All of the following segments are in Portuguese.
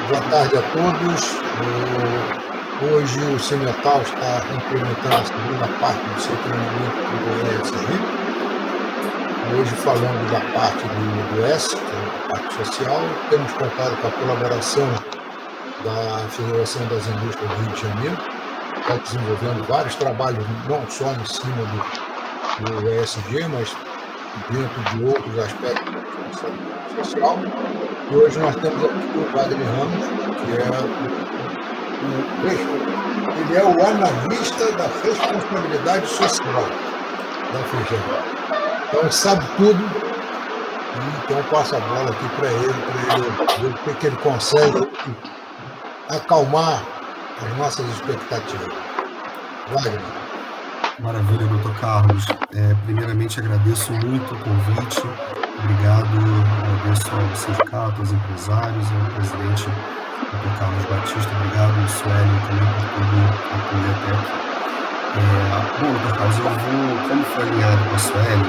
Boa tarde a todos. Hoje o Cimetal está implementando a segunda parte do seu treinamento do ESG. Hoje falando da parte do S, que é a parte social. Temos contado com a colaboração da Federação das Indústrias do Rio de Janeiro, que está desenvolvendo vários trabalhos, não só em cima do ESG, mas dentro de outros aspectos da responsabilidade social. E hoje nós temos aqui o Padre Ramos, que ele é o analista da responsabilidade social da FEGEM. Então, sabe tudo, então passo a bola aqui para ele ver o que ele consegue acalmar as nossas expectativas. Wagner. Maravilha, doutor Carlos. Primeiramente, agradeço muito o convite. Obrigado, agradeço ao sindicato, aos empresários, ao presidente, doutor Carlos Batista. Obrigado, Sueli, também por todo o apoio até aqui. Bom, doutor Carlos, como foi alinhado com a Sueli,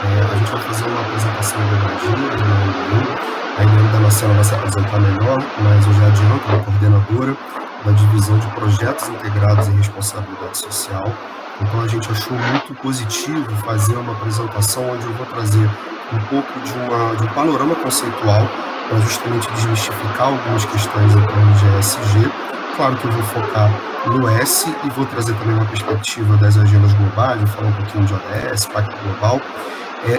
a gente vai fazer uma apresentação dobradinha, a Eliane Damasceno vai se apresentar melhor, mas eu já adianto, ela é coordenadora da divisão de projetos integrados em responsabilidade social. Então a gente achou muito positivo fazer uma apresentação onde eu vou trazer um pouco de um panorama conceitual para justamente desmistificar algumas questões em termos de ESG. Claro que eu vou focar no S e vou trazer também uma perspectiva das agendas globais, vou falar um pouquinho de ODS, Pacto Global.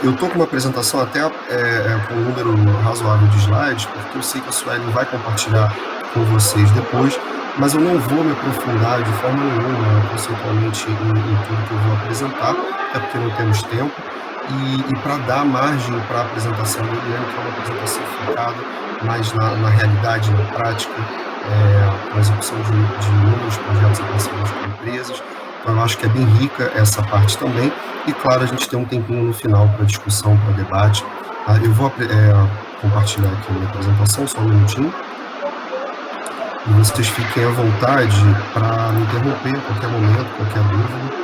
Eu estou com uma apresentação até com um número razoável de slides, porque eu sei que a Sueli vai compartilhar com vocês depois, mas eu não vou me aprofundar de forma nenhuma conceitualmente em tudo que eu vou apresentar, até porque não temos tempo, e para dar margem para a apresentação do Eliane, que é uma apresentação focada mais na realidade, na prática, na execução de inúmeros projetos em parcerias com empresas. Então, eu acho que é bem rica essa parte também, e claro, a gente tem um tempinho no final para discussão, para debate. Eu vou compartilhar aqui a minha apresentação, só um minutinho. E vocês fiquem à vontade para me interromper a qualquer momento, qualquer dúvida.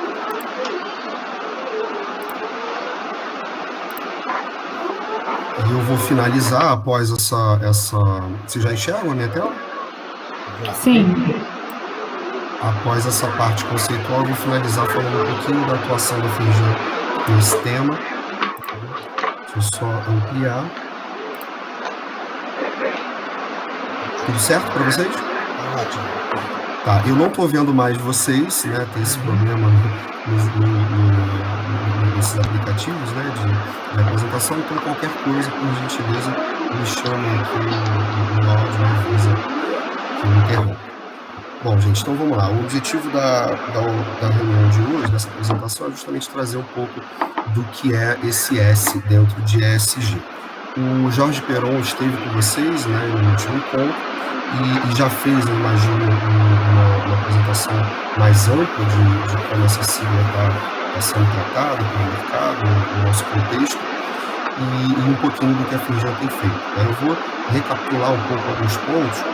E eu vou finalizar após essa... Vocês já enxergam a minha tela? Sim. Após essa parte conceitual, eu vou finalizar falando um pouquinho da atuação da FEGEM nesse tema. Deixa eu só ampliar. Tudo certo para vocês? Ótimo. Tá, eu não estou vendo mais vocês, né? Tem esse problema nesses aplicativos, né? De apresentação. Então, qualquer coisa, por gentileza, me chamem aqui no áudio, me avisa que me interrompe. Bom, gente, então vamos lá. O objetivo da reunião de hoje, dessa apresentação, é justamente trazer um pouco do que é esse S dentro de ESG. O Jorge Peron esteve com vocês, né, no último encontro, e já fez, eu imagino, uma apresentação mais ampla de como essa sigla está sendo tratada pelo mercado, no nosso contexto, e um pouquinho do que a FEGEM tem feito. Eu vou recapitular um pouco alguns pontos,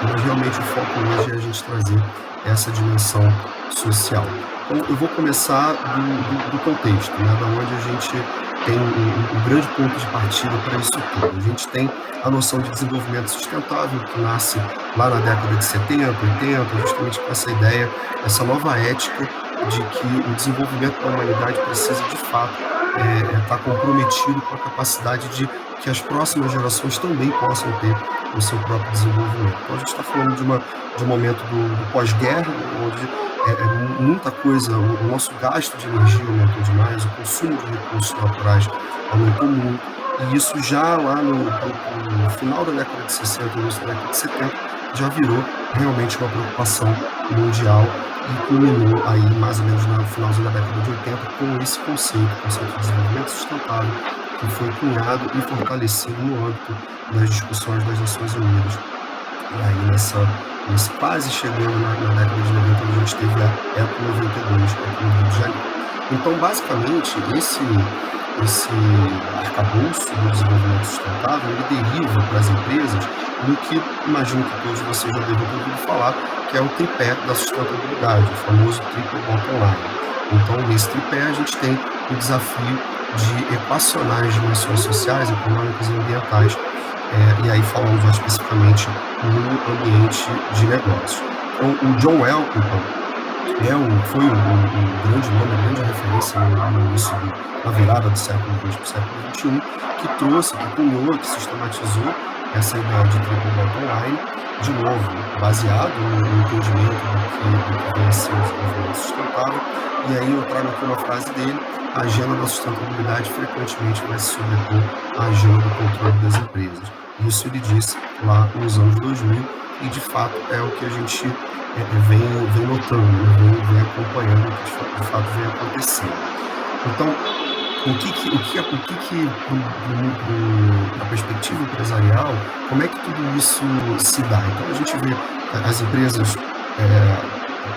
mas realmente o foco hoje é a gente trazer essa dimensão social. Então, eu vou começar do contexto, né, da onde a gente tem um grande ponto de partida para isso tudo. A gente tem a noção de desenvolvimento sustentável, que nasce lá na década de 70, 80, justamente com essa ideia, essa nova ética de que o desenvolvimento da humanidade precisa, de fato, estar comprometido com a capacidade de que as próximas gerações também possam ter o seu próprio desenvolvimento. Então, a gente está falando de um momento do pós-guerra, onde muita coisa, o nosso gasto de energia aumentou demais, o consumo de recursos naturais aumentou muito, e isso já lá no final da década de 60, início da década de 70, já virou realmente uma preocupação mundial e culminou aí mais ou menos no finalzinho da década de 80 com esse conceito de desenvolvimento sustentável, que foi cunhado e fortalecido no âmbito das discussões das Nações Unidas. E aí, quase chegando na década de 90, a gente teve a ECO 92, aqui no Rio de Janeiro. Então, basicamente, esse arcabouço do desenvolvimento sustentável, ele deriva para as empresas no que imagino que todos vocês já devem ter ouvido falar, que é o tripé da sustentabilidade, o famoso triple bottom line. Então, nesse tripé, a gente tem o desafio de equacionar as dimensões sociais, econômicas e ambientais e aí falando já especificamente no ambiente de negócios. Então, o John Elkington foi um grande nome, uma grande referência no início da virada do século XX para o século XXI, que trouxe, que cunhou, que sistematizou essa ideia de triple bottom line, de novo, baseado no entendimento do que vem a ser o desenvolvimento sustentável. E aí eu trago aqui uma frase dele: a agenda da sustentabilidade frequentemente vai se sobrepor à agenda do controle das empresas. Isso ele disse lá nos anos 2000, e de fato é o que a gente vem notando, vem acompanhando, o que de fato vem acontecendo. Então, na perspectiva empresarial, como é que tudo isso se dá? Então, a gente vê as empresas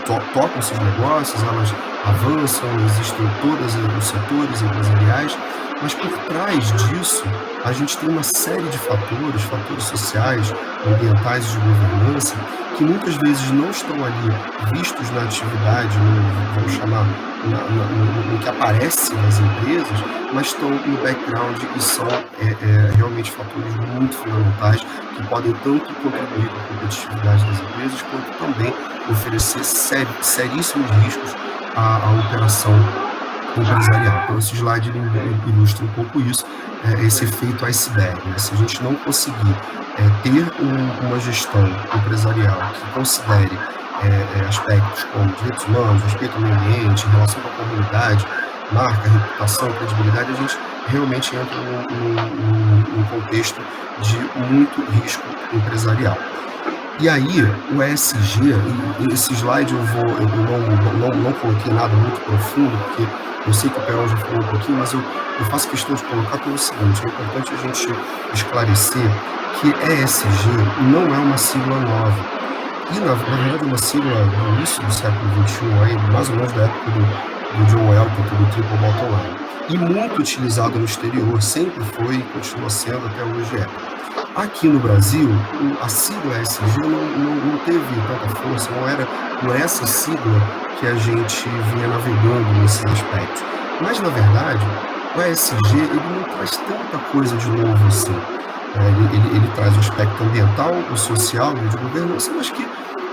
tocam seus negócios, elas avançam, existem todos os setores empresariais, mas por trás disso, a gente tem uma série de fatores sociais, ambientais e de governança, que muitas vezes não estão ali vistos na atividade, vamos chamar, no que aparece nas empresas, mas estão no background e são realmente fatores muito fundamentais que podem tanto contribuir para a competitividade das empresas, quanto também oferecer seríssimos riscos à operação empresarial. Então, esse slide ilustra um pouco isso, esse efeito iceberg. Né? Se a gente não conseguir ter uma gestão empresarial que considere aspectos como direitos humanos, respeito ao meio ambiente, relação com a comunidade, marca, reputação, credibilidade, a gente realmente entra num contexto de muito risco empresarial. E aí, o ESG, e esse slide eu não coloquei nada muito profundo, porque eu sei que o Perón já falou um pouquinho, mas eu faço questão de colocar pelo seguinte: é importante a gente esclarecer que ESG não é uma sigla nova. E, na verdade, é uma sigla do início do século XXI, aí, mais ou menos da época do John Elkington, do Triple Bottom Line. E muito utilizado no exterior, sempre foi e continua sendo até hoje Aqui no Brasil, a sigla ESG não teve tanta força, não era por essa sigla que a gente vinha navegando nesse aspecto. Mas, na verdade, o ESG ele não traz tanta coisa de novo assim. Ele traz o aspecto ambiental, o social e o de governança, mas que,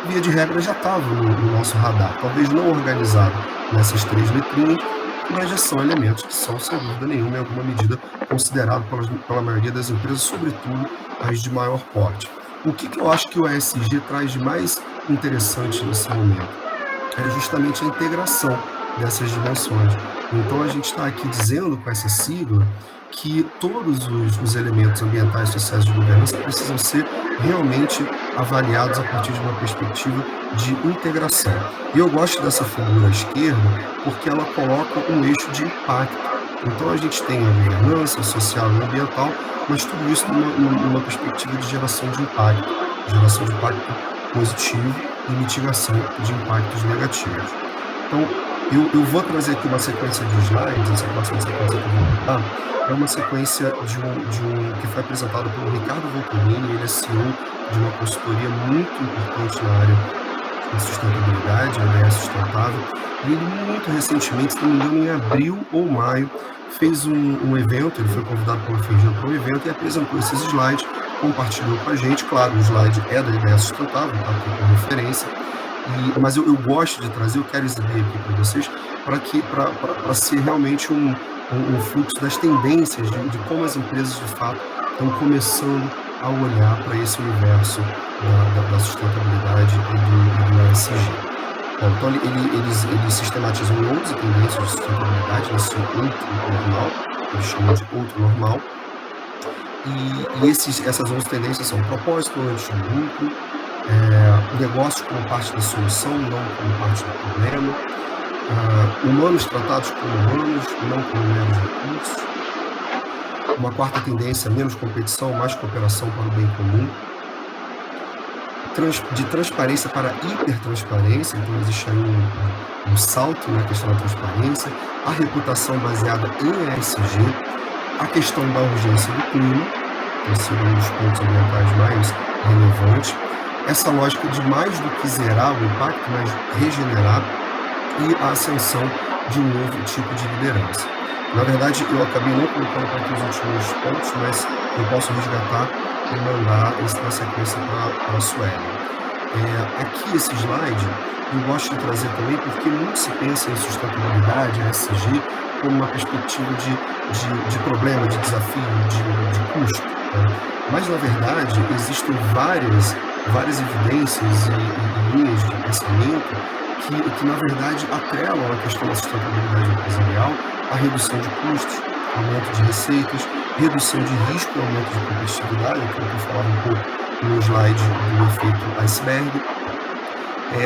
via de regra, já estava no nosso radar. Talvez não organizado nessas 3 letrinhas, mas já são elementos que são, sem dúvida nenhuma, em alguma medida, considerados pela maioria das empresas, sobretudo as de maior porte. O que eu acho que o ESG traz de mais interessante nesse momento? É justamente a integração dessas dimensões. Então, a gente está aqui dizendo com essa sigla que todos os elementos ambientais, sociais e de governança precisam ser realmente avaliados a partir de uma perspectiva de integração. E eu gosto dessa figura à esquerda porque ela coloca um eixo de impacto. Então a gente tem a governança social e ambiental, mas tudo isso numa perspectiva de geração de impacto positivo e mitigação de impactos negativos. Então, eu vou trazer aqui uma sequência de slides, essa próxima sequência que eu vou botar, é uma sequência que foi apresentada pelo Ricardo Voltolini. Ele é CEO de uma consultoria muito importante na área de sustentabilidade, a ideia sustentável, e ele muito recentemente, se não me engano, em abril ou maio, fez um evento. Ele foi convidado pela Feijão para um evento e apresentou esses slides, compartilhou com a gente. Claro, o slide é da ideia sustentável, está aqui como referência, mas eu gosto de trazer, eu quero exibir aqui para vocês, para ser realmente um fluxo das tendências de como as empresas de fato estão começando a olhar para esse universo da sustentabilidade e do ESG. Bom, então eles sistematizam 11 tendências de sustentabilidade nesse outro normal, que eles chamam de outro normal, e essas 11 tendências são propósito antes do lucro, negócio como parte da solução, não como parte do problema, humanos tratados como humanos, não como meros recursos. Uma quarta tendência, menos competição, mais cooperação para o bem comum. De transparência para hipertransparência, então existe aí um salto na questão da transparência. A reputação baseada em ESG, a questão da urgência do clima, esse é um dos pontos ambientais mais relevantes. Essa lógica de mais do que zerar o impacto, mas regenerar, e a ascensão de um novo tipo de liderança. Na verdade, eu acabei não colocando para aqui os últimos pontos, mas eu posso resgatar e mandar na sequência para a Sueli. Aqui esse slide eu gosto de trazer também porque muito se pensa em sustentabilidade, ESG, como uma perspectiva de problema, de desafio, de custo. Tá? Mas, na verdade, existem várias evidências e linhas de pensamento que, na verdade, atrelam a questão da sustentabilidade empresarial à redução de custos, aumento de receitas, redução de risco e aumento de competitividade, aquilo que eu falava um pouco no slide do efeito iceberg,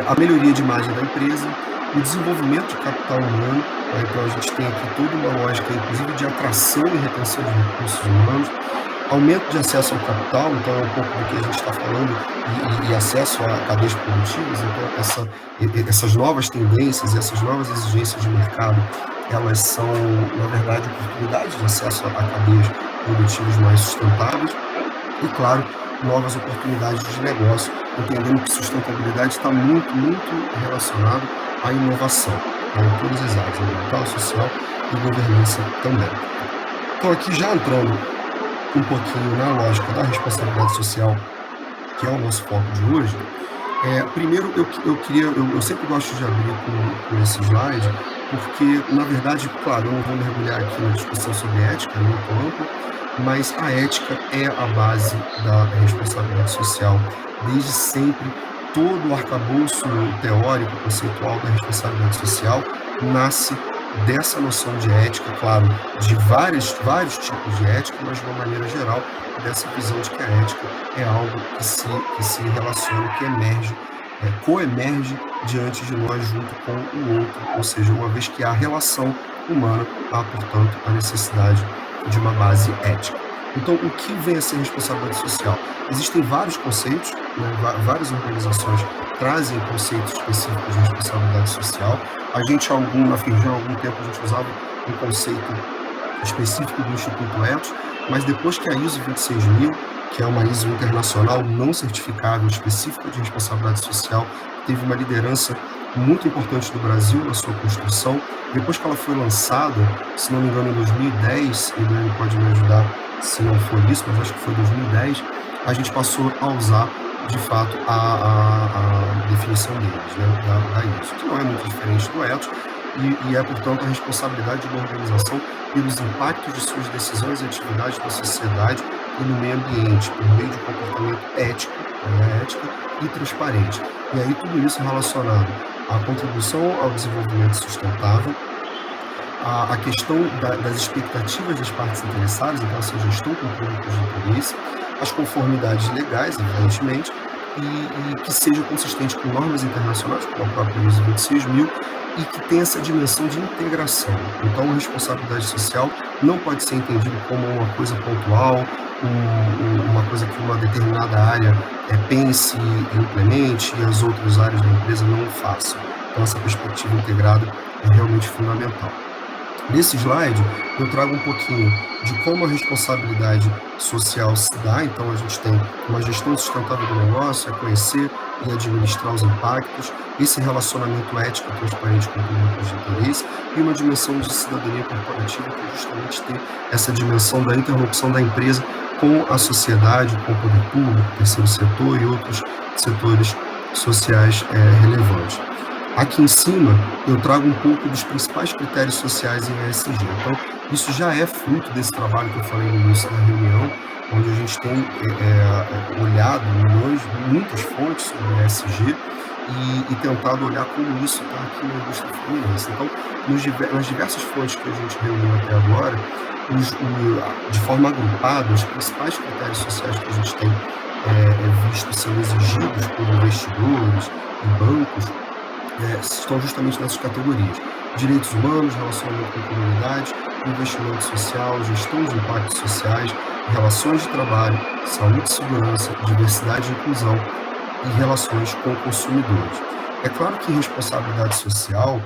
a melhoria de imagem da empresa, o desenvolvimento de capital humano. Então a gente tem aqui toda uma lógica, inclusive, de atração e retenção de recursos humanos, aumento de acesso ao capital, então é um pouco do que a gente está falando, e acesso a cadeias produtivas. Então essas novas tendências e essas novas exigências de mercado, elas são, na verdade, oportunidades de acesso a cadeias produtivas mais sustentáveis e, claro, novas oportunidades de negócio, entendendo que sustentabilidade está muito, muito relacionado à inovação, em todas as áreas, ambiental, social e governança também. Então, aqui já entrando um pouquinho na lógica da responsabilidade social, que é o nosso foco de hoje, primeiro eu sempre gosto de abrir com esse slide, porque, na verdade, claro, eu não vou mergulhar aqui na discussão sobre ética, é muito ampla, mas a ética é a base da responsabilidade social. Desde sempre, todo o arcabouço teórico, conceitual da responsabilidade social nasce dessa noção de ética, claro, de vários tipos de ética, mas de uma maneira geral, dessa visão de que a ética é algo que se relaciona, que emerge, coemerge diante de nós junto com o outro, ou seja, uma vez que há relação humana, há, portanto, a necessidade de uma base ética. Então, o que vem a ser responsabilidade social? Existem vários conceitos, né? Várias organizações trazem conceitos específicos de responsabilidade social. A gente, na Firjan, há algum tempo, a gente usava um conceito específico do Instituto Ethos, mas depois que a ISO 26000, que é uma ISO internacional não certificável específica de responsabilidade social, teve uma liderança muito importante do Brasil na sua construção. Depois que ela foi lançada, se não me engano, em 2010, e ele pode me ajudar se não for isso, mas acho que foi 2010, a gente passou a usar, de fato, a definição deles, né, da ISO, que não é muito diferente do Ethos, e é, portanto, a responsabilidade de uma organização pelos impactos de suas decisões e atividades na sociedade e no meio ambiente, por meio de um comportamento ético e transparente. E aí tudo isso relacionado à contribuição ao desenvolvimento sustentável, a questão das expectativas das partes interessadas, então essa gestão com públicos de interesse, as conformidades legais, evidentemente, e que seja consistente com normas internacionais, como a própria ISO 26000, e que tenha essa dimensão de integração. Então, a responsabilidade social não pode ser entendida como uma coisa pontual, uma coisa que uma determinada área pense e implemente e as outras áreas da empresa não o façam. Então, essa perspectiva integrada é realmente fundamental. Nesse slide, eu trago um pouquinho de como a responsabilidade social se dá. Então, a gente tem uma gestão sustentável do negócio, conhecer e administrar os impactos, esse relacionamento ético e transparente com públicos de interesse e uma dimensão de cidadania corporativa, que é justamente ter essa dimensão da interlocução da empresa com a sociedade, com o poder público, terceiro setor e outros setores sociais relevantes. Aqui em cima, eu trago um pouco dos principais critérios sociais em ESG. Então, isso já é fruto desse trabalho que eu falei no início da reunião, onde a gente tem olhado muitas fontes sobre ESG e tentado olhar como isso está aqui na indústria fluminense. Então, nas diversas fontes que a gente reuniu até agora, de forma agrupada, os principais critérios sociais que a gente tem visto sendo exigidos por investidores e bancos estão justamente nessas categorias: direitos humanos, relacionamento com a comunidade, investimento social, gestão de impactos sociais, relações de trabalho, saúde e segurança, diversidade e inclusão e relações com consumidores. É claro que responsabilidade social,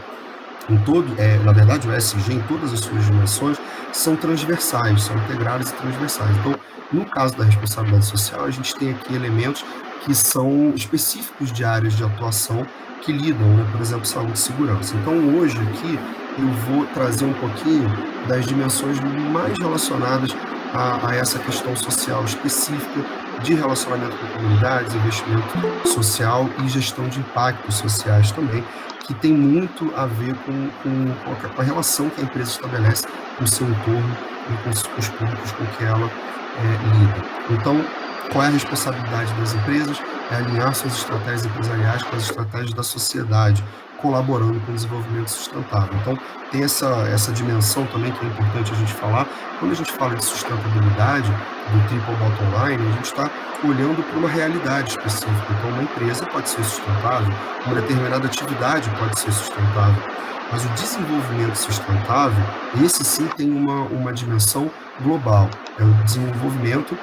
na verdade, o ESG em todas as suas dimensões são transversais, são integradas e transversais. Então, no caso da responsabilidade social, a gente tem aqui elementos que são específicos de áreas de atuação que lidam, né? Por exemplo, saúde e segurança. Então, hoje aqui, eu vou trazer um pouquinho das dimensões mais relacionadas a essa questão social específica de relacionamento com comunidades, investimento social e gestão de impactos sociais também, que tem muito a ver com a relação que a empresa estabelece com o seu entorno e com os públicos com que ela lida. Então, qual é a responsabilidade das empresas? É alinhar suas estratégias empresariais com as estratégias da sociedade, colaborando com o desenvolvimento sustentável. Então, tem essa dimensão também que é importante a gente falar. Quando a gente fala de sustentabilidade, do triple bottom line, a gente está olhando para uma realidade específica. Então, uma empresa pode ser sustentável, uma determinada atividade pode ser sustentável, mas o desenvolvimento sustentável, esse sim tem uma dimensão global. É o desenvolvimento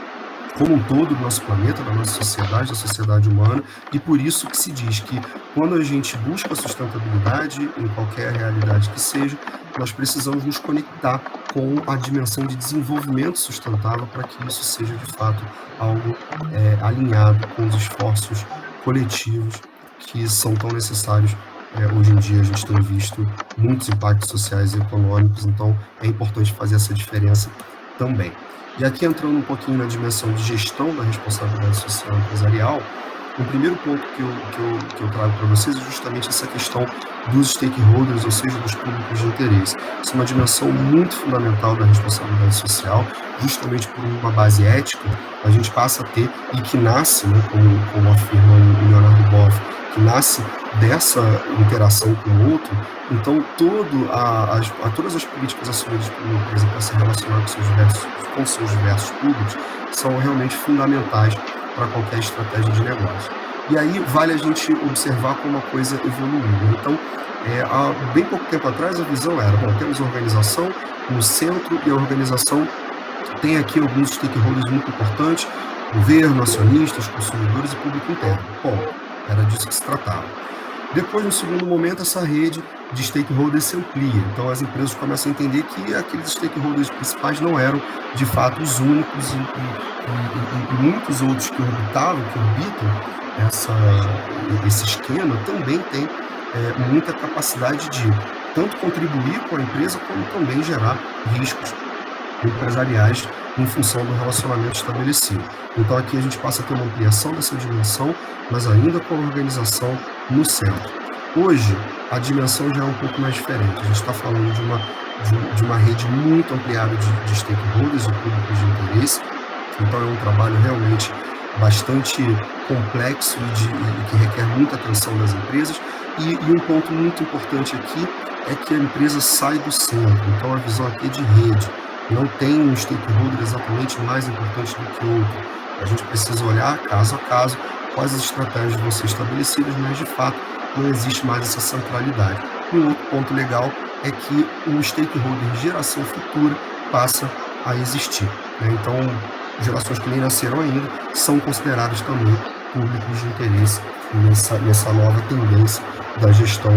como um todo do nosso planeta, da nossa sociedade, da sociedade humana, e por isso que se diz que quando a gente busca a sustentabilidade, em qualquer realidade que seja, nós precisamos nos conectar com a dimensão de desenvolvimento sustentável para que isso seja, de fato, algo alinhado com os esforços coletivos que são tão necessários. Hoje em dia a gente tem visto muitos impactos sociais e econômicos, então é importante fazer essa diferença também. E aqui entrando um pouquinho na dimensão de gestão da responsabilidade social empresarial, o primeiro ponto que eu trago para vocês é justamente essa questão dos stakeholders, ou seja, dos públicos de interesse. Isso é uma dimensão muito fundamental da responsabilidade social, justamente por uma base ética, a gente passa a ter, e que nasce, né, como afirma o Leonardo Boff, que nasce dessa interação com o outro. Então, todas as políticas assumidas por uma empresa para se relacionar com seus diversos públicos são realmente fundamentais para qualquer estratégia de negócio. E aí vale a gente observar como a coisa evoluiu. Então, há bem pouco tempo atrás, a visão era, temos a organização no centro e a organização tem aqui alguns stakeholders muito importantes, governo, acionistas, consumidores e público interno. Era disso que se tratava. Depois, no segundo momento, essa rede de stakeholders se amplia. Então, as empresas começam a entender que aqueles stakeholders principais não eram, de fato, os únicos e muitos outros que orbitam esse esquema também têm muita capacidade de tanto contribuir com a empresa, como também gerar riscos empresariais em função do relacionamento estabelecido. Então aqui a gente passa a ter uma ampliação dessa dimensão, mas ainda com a organização no centro. Hoje, a dimensão já é um pouco mais diferente. A gente está falando de uma rede muito ampliada de stakeholders, de públicos de interesse. Então é um trabalho realmente bastante complexo e que requer muita atenção das empresas. E um ponto muito importante aqui é que a empresa sai do centro. Então a visão aqui é de rede. Não tem um stakeholder exatamente mais importante do que outro. A gente precisa olhar caso a caso quais as estratégias vão ser estabelecidas, mas de fato não existe mais essa centralidade. E um outro ponto legal é que um stakeholder de geração futura passa a existir, né? Então, gerações que nem nasceram ainda são consideradas também públicos de interesse nessa nova tendência da gestão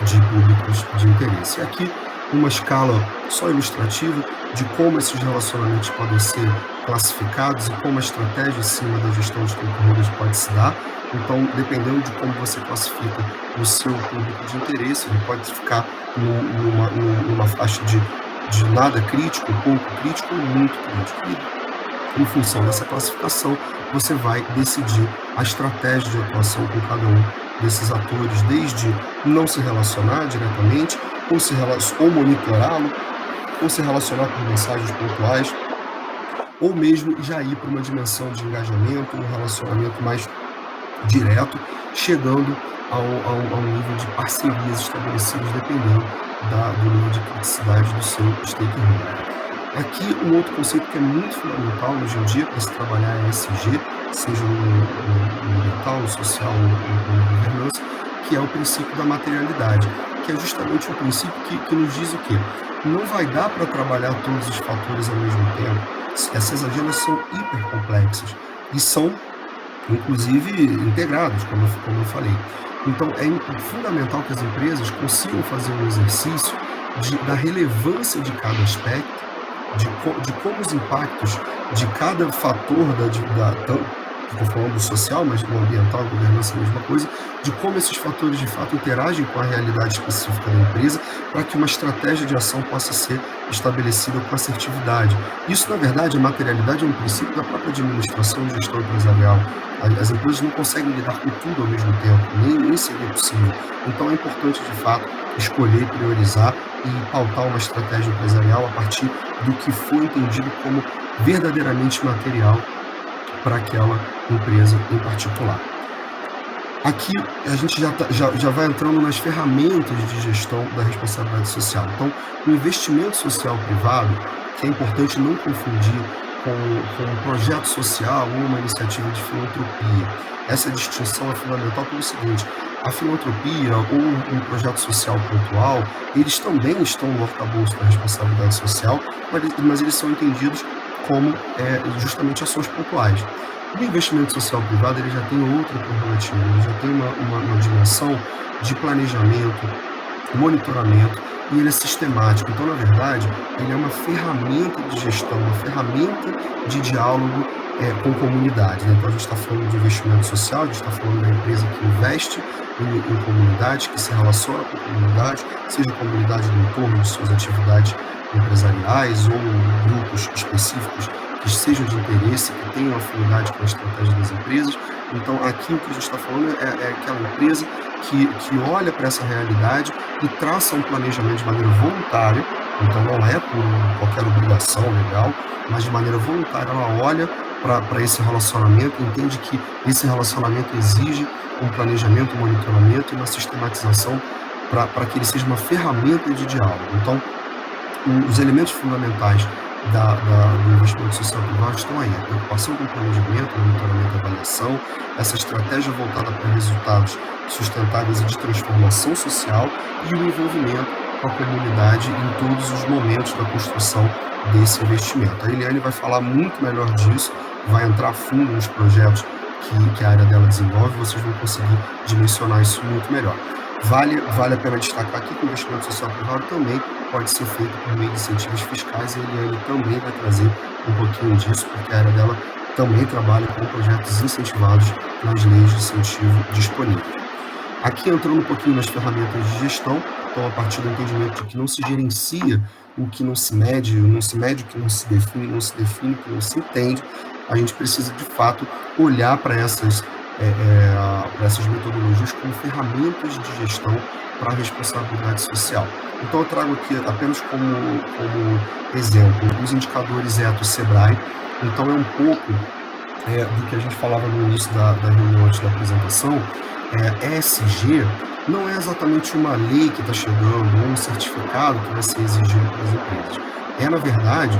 de públicos de interesse. E aqui, uma escala só ilustrativa de como esses relacionamentos podem ser classificados e como a estratégia em cima da gestão de stakeholders pode se dar. Então, dependendo de como você classifica o seu público de interesse, ele pode ficar numa faixa de nada crítico, pouco crítico ou muito crítico. E, em função dessa classificação, você vai decidir a estratégia de atuação com cada um desses atores, desde não se relacionar diretamente, ou monitorá-lo, ou se relacionar por mensagens pontuais, ou mesmo já ir para uma dimensão de engajamento, um relacionamento mais direto, chegando ao nível de parcerias estabelecidas dependendo do nível de criticidade do seu stakeholder. Aqui, um outro conceito que é muito fundamental hoje em dia para se trabalhar ESG, seja no ambiental, no social, no governança, que é o princípio da materialidade, que é justamente um princípio que nos diz o quê? Não vai dar para trabalhar todos os fatores ao mesmo tempo. Essas agendas são hipercomplexas e são, inclusive, integradas, como eu falei. Então, é fundamental que as empresas consigam fazer um exercício da relevância de cada aspecto, de como os impactos de cada fator estou falando do social, mas o ambiental, a governança é a mesma coisa, de como esses fatores de fato interagem com a realidade específica da empresa para que uma estratégia de ação possa ser estabelecida com assertividade. Isso, na verdade, a materialidade é um princípio da própria administração e gestão empresarial. As empresas não conseguem lidar com tudo ao mesmo tempo, nem seria possível. Então é importante, de fato, escolher, priorizar e pautar uma estratégia empresarial a partir do que for entendido como verdadeiramente material para aquela empresa em particular. Aqui a gente já vai entrando nas ferramentas de gestão da responsabilidade social. Então, o investimento social privado, que é importante não confundir com um projeto social ou uma iniciativa de filantropia. Essa distinção é fundamental pelo seguinte: a filantropia ou um projeto social pontual, eles também estão no arcabouço da responsabilidade social, mas eles são entendidos como justamente ações pontuais. O investimento social privado ele já tem outra prerrogativa, ele já tem uma dimensão de planejamento, monitoramento, e ele é sistemático. Então, na verdade, ele é uma ferramenta de gestão, uma ferramenta de diálogo com comunidades. Né? Então, a gente está falando de investimento social, a gente está falando da empresa que investe em comunidades, que se relaciona com comunidades, seja comunidade do entorno de suas atividades empresariais ou grupos específicos que sejam de interesse, que tenham afinidade com a estratégia das empresas. Então, aqui o que a gente está falando é aquela empresa que olha para essa realidade e traça um planejamento de maneira voluntária. Então, não é por qualquer obrigação legal, mas de maneira voluntária ela olha para esse relacionamento, entende que esse relacionamento exige um planejamento, um monitoramento e uma sistematização para que ele seja uma ferramenta de diálogo. Então, os elementos fundamentais do investimento social privado estão aí: a preocupação com o planejamento, monitoramento e avaliação, essa estratégia voltada para resultados sustentáveis e de transformação social e o envolvimento com a comunidade em todos os momentos da construção desse investimento. A Eliane vai falar muito melhor disso, vai entrar a fundo nos projetos que a área dela desenvolve, vocês vão conseguir dimensionar isso muito melhor. Vale a pena destacar aqui que o investimento social privado também pode ser feito por meio de incentivos fiscais, e a Eliane também vai trazer um pouquinho disso, porque a área dela também trabalha com projetos incentivados nas leis de incentivo disponíveis. Aqui entrando um pouquinho nas ferramentas de gestão, então a partir do entendimento de que não se gerencia o que não se mede, não se mede o que não se define, não se define o que não se entende, a gente precisa de fato olhar para essas metodologias como ferramentas de gestão para a responsabilidade social. Então eu trago aqui apenas como exemplo os indicadores Ethos-Sebrae. Então é um pouco do que a gente falava no início da reunião antes da apresentação. ESG não é exatamente uma lei que está chegando ou um certificado que vai ser exigido para as empresas. É, na verdade,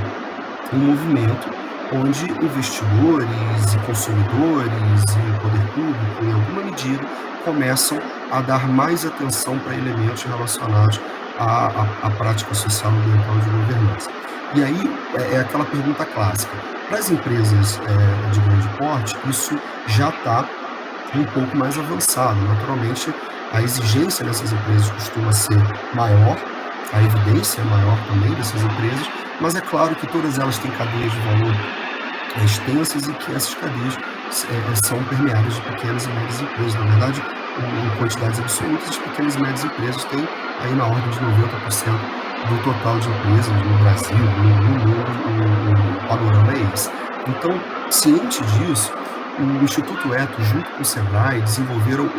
um movimento onde investidores e consumidores e poder público, em alguma medida, começam a dar mais atenção para elementos relacionados à prática social, ambiental e de governança. E aí é aquela pergunta clássica: para as empresas de grande porte, isso já está um pouco mais avançado. Naturalmente, a exigência dessas empresas costuma ser maior, a evidência é maior também dessas empresas, mas é claro que todas elas têm cadeias de valor extensas e que essas cadeias são permeadas de pequenas e médias empresas. Na verdade, em quantidades absolutas, as pequenas e médias empresas têm aí na ordem de 90% do total de empresas no Brasil, no mundo. O panorama é esse. Então, ciente disso, o Instituto Ethos, junto com o Sebrae, desenvolveram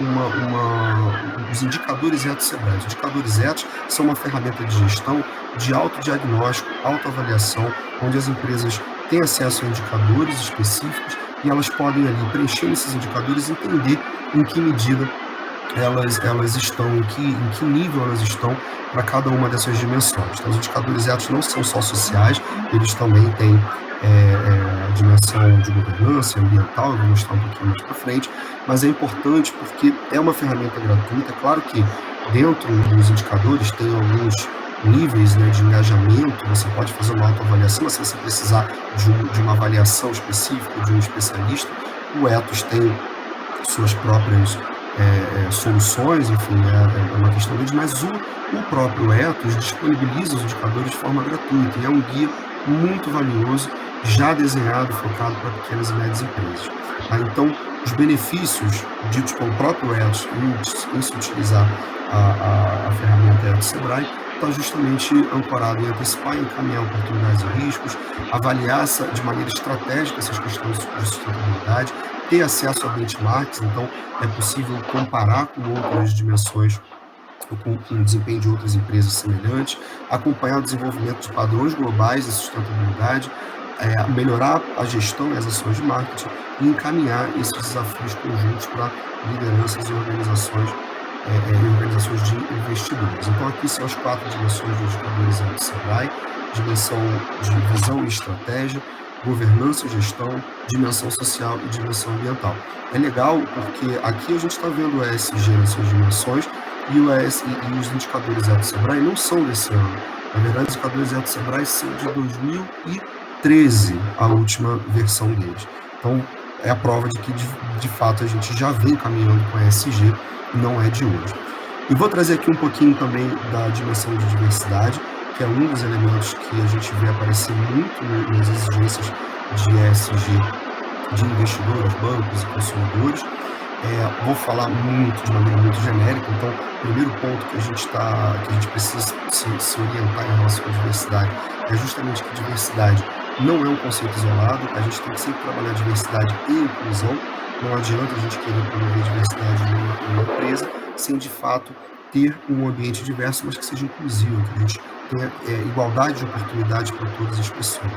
os indicadores Ethos-Sebrae. Os indicadores Ethos são uma ferramenta de gestão de autodiagnóstico, autoavaliação, onde as empresas têm acesso a indicadores específicos e elas podem ali, preenchendo esses indicadores, entender em que medida elas estão, em que nível elas estão para cada uma dessas dimensões. Então, os indicadores Ethos não são só sociais, eles também têm dimensão de governança ambiental, eu vou mostrar um pouquinho mais para frente, mas é importante porque é uma ferramenta gratuita. Claro que dentro dos indicadores tem alguns níveis, né, de engajamento, você pode fazer uma autoavaliação, mas se você precisar de uma avaliação específica, de um especialista, o Ethos tem suas próprias soluções, enfim, é uma questão deles, mas o próprio Ethos disponibiliza os indicadores de forma gratuita e é um guia muito valioso já desenhado, focado para pequenas e médias empresas. Então, os benefícios ditos pelo próprio Etos em se utilizar a ferramenta Etos Sebrae está justamente ancorado em antecipar e encaminhar oportunidades e riscos, avaliar de maneira estratégica essas questões de sustentabilidade, ter acesso a benchmarks, então é possível comparar com outras dimensões, com o desempenho de outras empresas semelhantes, acompanhar o desenvolvimento de padrões globais de sustentabilidade, melhorar a gestão e as ações de marketing e encaminhar esses desafios conjuntos para lideranças e organizações de investidores. Então, aqui são as 4 dimensões dos indicadores do Sebrae: dimensão de visão e estratégia, governança e gestão, dimensão social e dimensão ambiental. É legal porque aqui a gente está vendo o ESG nessas dimensões e os indicadores do Sebrae não são desse ano. Na verdade, os indicadores do Sebrae são de 2013, a última versão deles. Então, é a prova de que, de fato, a gente já vem caminhando com a ESG, não é de hoje. E vou trazer aqui um pouquinho também da dimensão de diversidade, que é um dos elementos que a gente vê aparecer muito nas exigências de ESG de investidores, bancos e consumidores. Vou falar de maneira muito genérica. Então, o primeiro ponto que a gente precisa se orientar em relação à diversidade é justamente que diversidade não é um conceito isolado. A gente tem que sempre trabalhar diversidade e inclusão. Não adianta a gente querer promover diversidade numa empresa sem, de fato, ter um ambiente diverso, mas que seja inclusivo, que a gente tenha igualdade de oportunidade para todas as pessoas.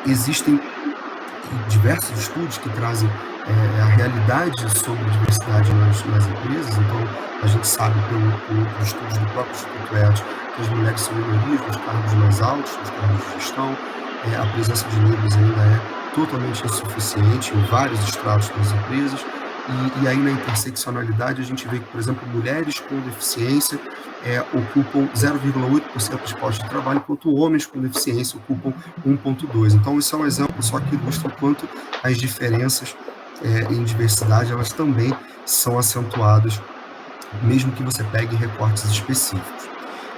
Existem diversos estudos que trazem a realidade sobre diversidade nas empresas. Então, a gente sabe pelos estudos do próprio Instituto Etos que as mulheres são minorias nos cargos mais altos, nos cargos de gestão. A presença de negros ainda é totalmente insuficiente em vários estratos das empresas. E aí, na interseccionalidade, a gente vê que, por exemplo, mulheres com deficiência ocupam 0,8% dos postos de trabalho, enquanto homens com deficiência ocupam 1,2%. Então, isso é um exemplo só que ilustra o quanto as diferenças em diversidade, elas também são acentuadas, mesmo que você pegue recortes específicos.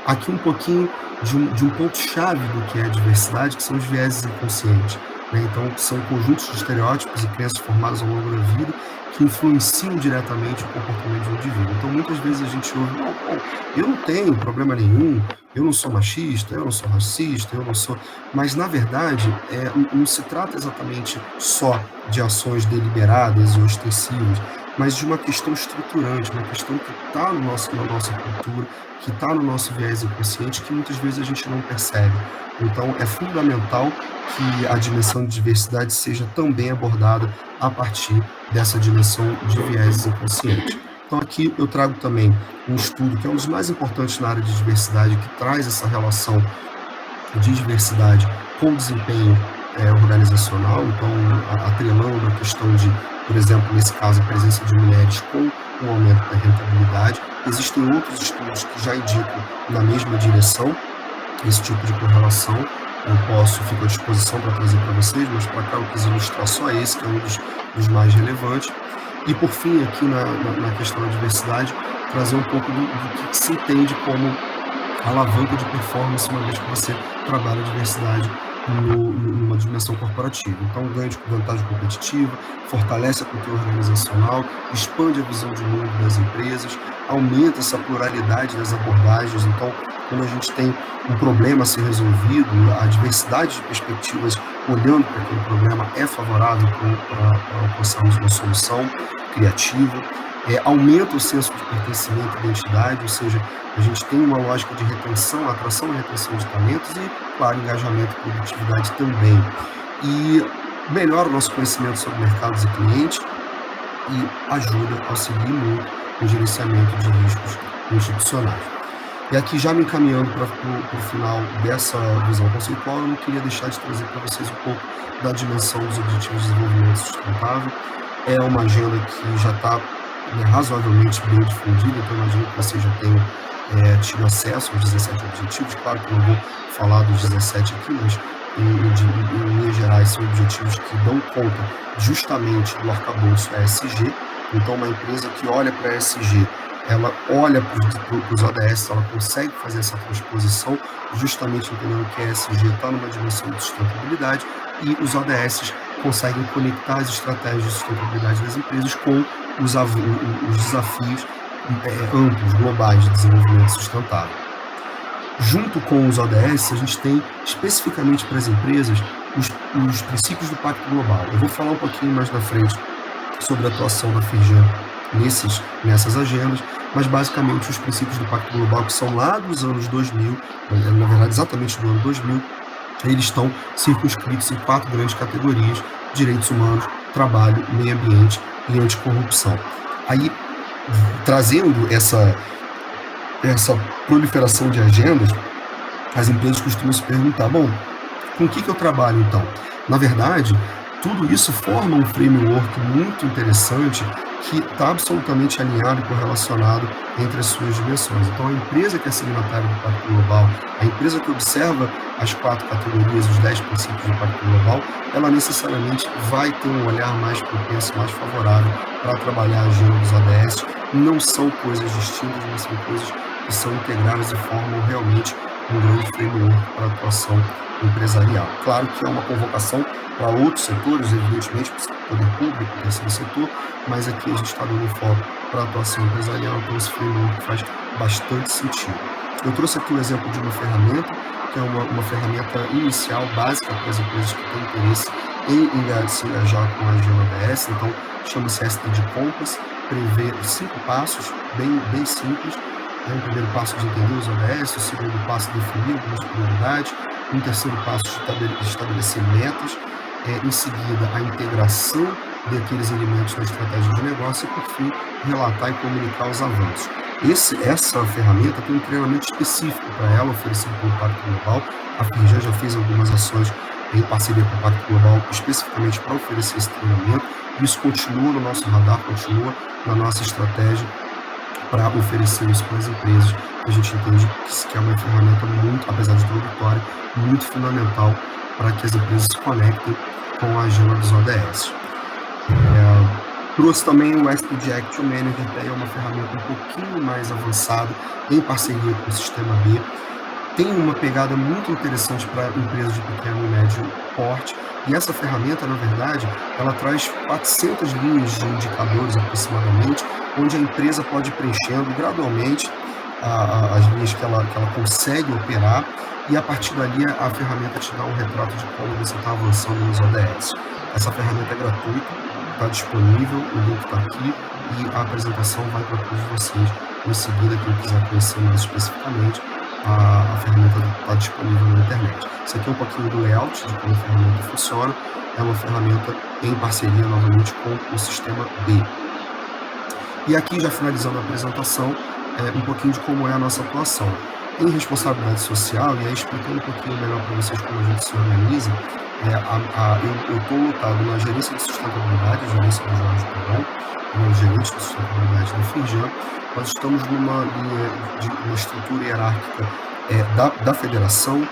Aqui um pouquinho de um ponto-chave do que é a diversidade, que são os vieses inconscientes. Então, são conjuntos de estereótipos e crenças formadas ao longo da vida que influenciam diretamente o comportamento de um indivíduo. Então, muitas vezes a gente ouve, eu não tenho problema nenhum, eu não sou machista, eu não sou racista, eu não sou... Mas, na verdade, não se trata exatamente só de ações deliberadas e ostensivas, mas de uma questão estruturante, uma questão que está na nossa cultura, que está no nosso viés inconsciente, que muitas vezes a gente não percebe. Então, é fundamental que a dimensão de diversidade seja também abordada a partir dessa dimensão de viés inconsciente. Então, aqui eu trago também um estudo que é um dos mais importantes na área de diversidade, que traz essa relação de diversidade com desempenho organizacional. Então, atrelando a questão de, por exemplo, nesse caso, a presença de mulheres com o aumento da rentabilidade. Existem outros estudos que já indicam na mesma direção esse tipo de correlação. Fico à disposição para trazer para vocês, mas para cá eu quis ilustrar só esse, que é um dos mais relevantes. E, por fim, aqui na questão da diversidade, trazer um pouco do que se entende como alavanca de performance, uma vez que você trabalha a diversidade numa dimensão corporativa. Então, ganho de vantagem competitiva, fortalece a cultura organizacional, expande a visão de mundo das empresas, aumenta essa pluralidade das abordagens. Então, quando a gente tem um problema a ser resolvido, a diversidade de perspectivas olhando para aquele problema é favorável para alcançarmos uma solução criativa. Aumenta o senso de pertencimento e identidade, ou seja, a gente tem uma lógica de retenção, atração e retenção de talentos e, claro, engajamento e produtividade também. E melhora o nosso conhecimento sobre mercados e clientes e auxilia muito no gerenciamento de riscos institucionais. E aqui, já me encaminhando para o final dessa visão conceitual, eu não queria deixar de trazer para vocês um pouco da dimensão dos Objetivos de Desenvolvimento Sustentável. É uma agenda que já está razoavelmente bem difundida, então imagino que vocês já tenham tido acesso aos 17 objetivos. Claro que eu não vou falar dos 17 aqui, mas em linhas gerais são objetivos que dão conta justamente do arcabouço ESG. Então, uma empresa que olha para a ESG ela olha para os ODS, ela consegue fazer essa transposição, justamente entendendo que a ESG está numa dimensão de sustentabilidade, e os ODS conseguem conectar as estratégias de sustentabilidade das empresas com os desafios amplos, globais de desenvolvimento sustentável. Junto com os ODS, a gente tem especificamente para as empresas os princípios do Pacto Global. Eu vou falar um pouquinho mais na frente sobre a atuação da Firjan nessas agendas, mas basicamente os princípios do Pacto Global, que são lá dos anos 2000, na verdade exatamente do ano 2000, eles estão circunscritos em 4 grandes categorias: direitos humanos, trabalho, meio ambiente e anticorrupção. Aí, trazendo essa proliferação de agendas, as empresas costumam se perguntar, bom, com o que eu trabalho então? Na verdade, tudo isso forma um framework muito interessante que está absolutamente alinhado e correlacionado entre as suas dimensões. Então, a empresa que é signatária do Pacto Global, a empresa que observa as 4 categorias, os 10 princípios do Pacto Global, ela necessariamente vai ter um olhar mais propenso, mais favorável para trabalhar a agenda dos ODS. Não são coisas distintas, mas são coisas que são integradas e formam realmente um grande framework para a atuação empresarial. Claro que é uma convocação para outros setores, evidentemente, para o poder público, para esse setor, mas aqui a gente está dando foco para a atuação empresarial, então esse framework faz bastante sentido. Eu trouxe aqui o exemplo de uma ferramenta, que é uma ferramenta inicial, básica para as empresas que têm interesse em se engajar com a agenda ODS, então chama-se SDG Compass, prevê 5 passos, bem simples. O primeiro passo de entender os ODS, o segundo passo de definir algumas prioridades, o terceiro passo de estabelecer metas, em seguida a integração daqueles elementos na estratégia de negócio e, por fim, relatar e comunicar os avanços. Essa ferramenta tem um treinamento específico para ela, oferecido pelo Pacto Global. A Firjan já fez algumas ações em parceria com o Pacto Global, especificamente para oferecer esse treinamento. Isso continua no nosso radar, continua na nossa estratégia para oferecer isso para as empresas. A gente entende que é uma ferramenta muito, apesar de introdutória, muito fundamental para que as empresas se conectem com a agenda dos ODS. Trouxe também o SDG Action Manager, que é uma ferramenta um pouquinho mais avançada, em parceria com o Sistema B. Tem uma pegada muito interessante para empresas de pequeno e médio porte, e essa ferramenta, na verdade, ela traz 400 linhas de indicadores aproximadamente, onde a empresa pode ir preenchendo gradualmente as linhas que ela consegue operar, e a partir dali a ferramenta te dá um retrato de como você está avançando nos ODS. Essa ferramenta é gratuita, está disponível, o link está aqui, e a apresentação vai para todos vocês. Em seguida, quem quiser conhecer mais especificamente, a ferramenta está disponível na internet. Isso aqui é um pouquinho do layout, de como a ferramenta funciona. É uma ferramenta em parceria, novamente, com o Sistema B. E aqui, já finalizando a apresentação, um pouquinho de como é a nossa atuação. Em responsabilidade social, e aí explicando um pouquinho melhor para vocês como a gente se organiza, eu estou lotado na gerência de sustentabilidade, gerência do Jorge Perão, no gerente de sustentabilidade da Firjan. Nós estamos numa linha de uma estrutura hierárquica da federação,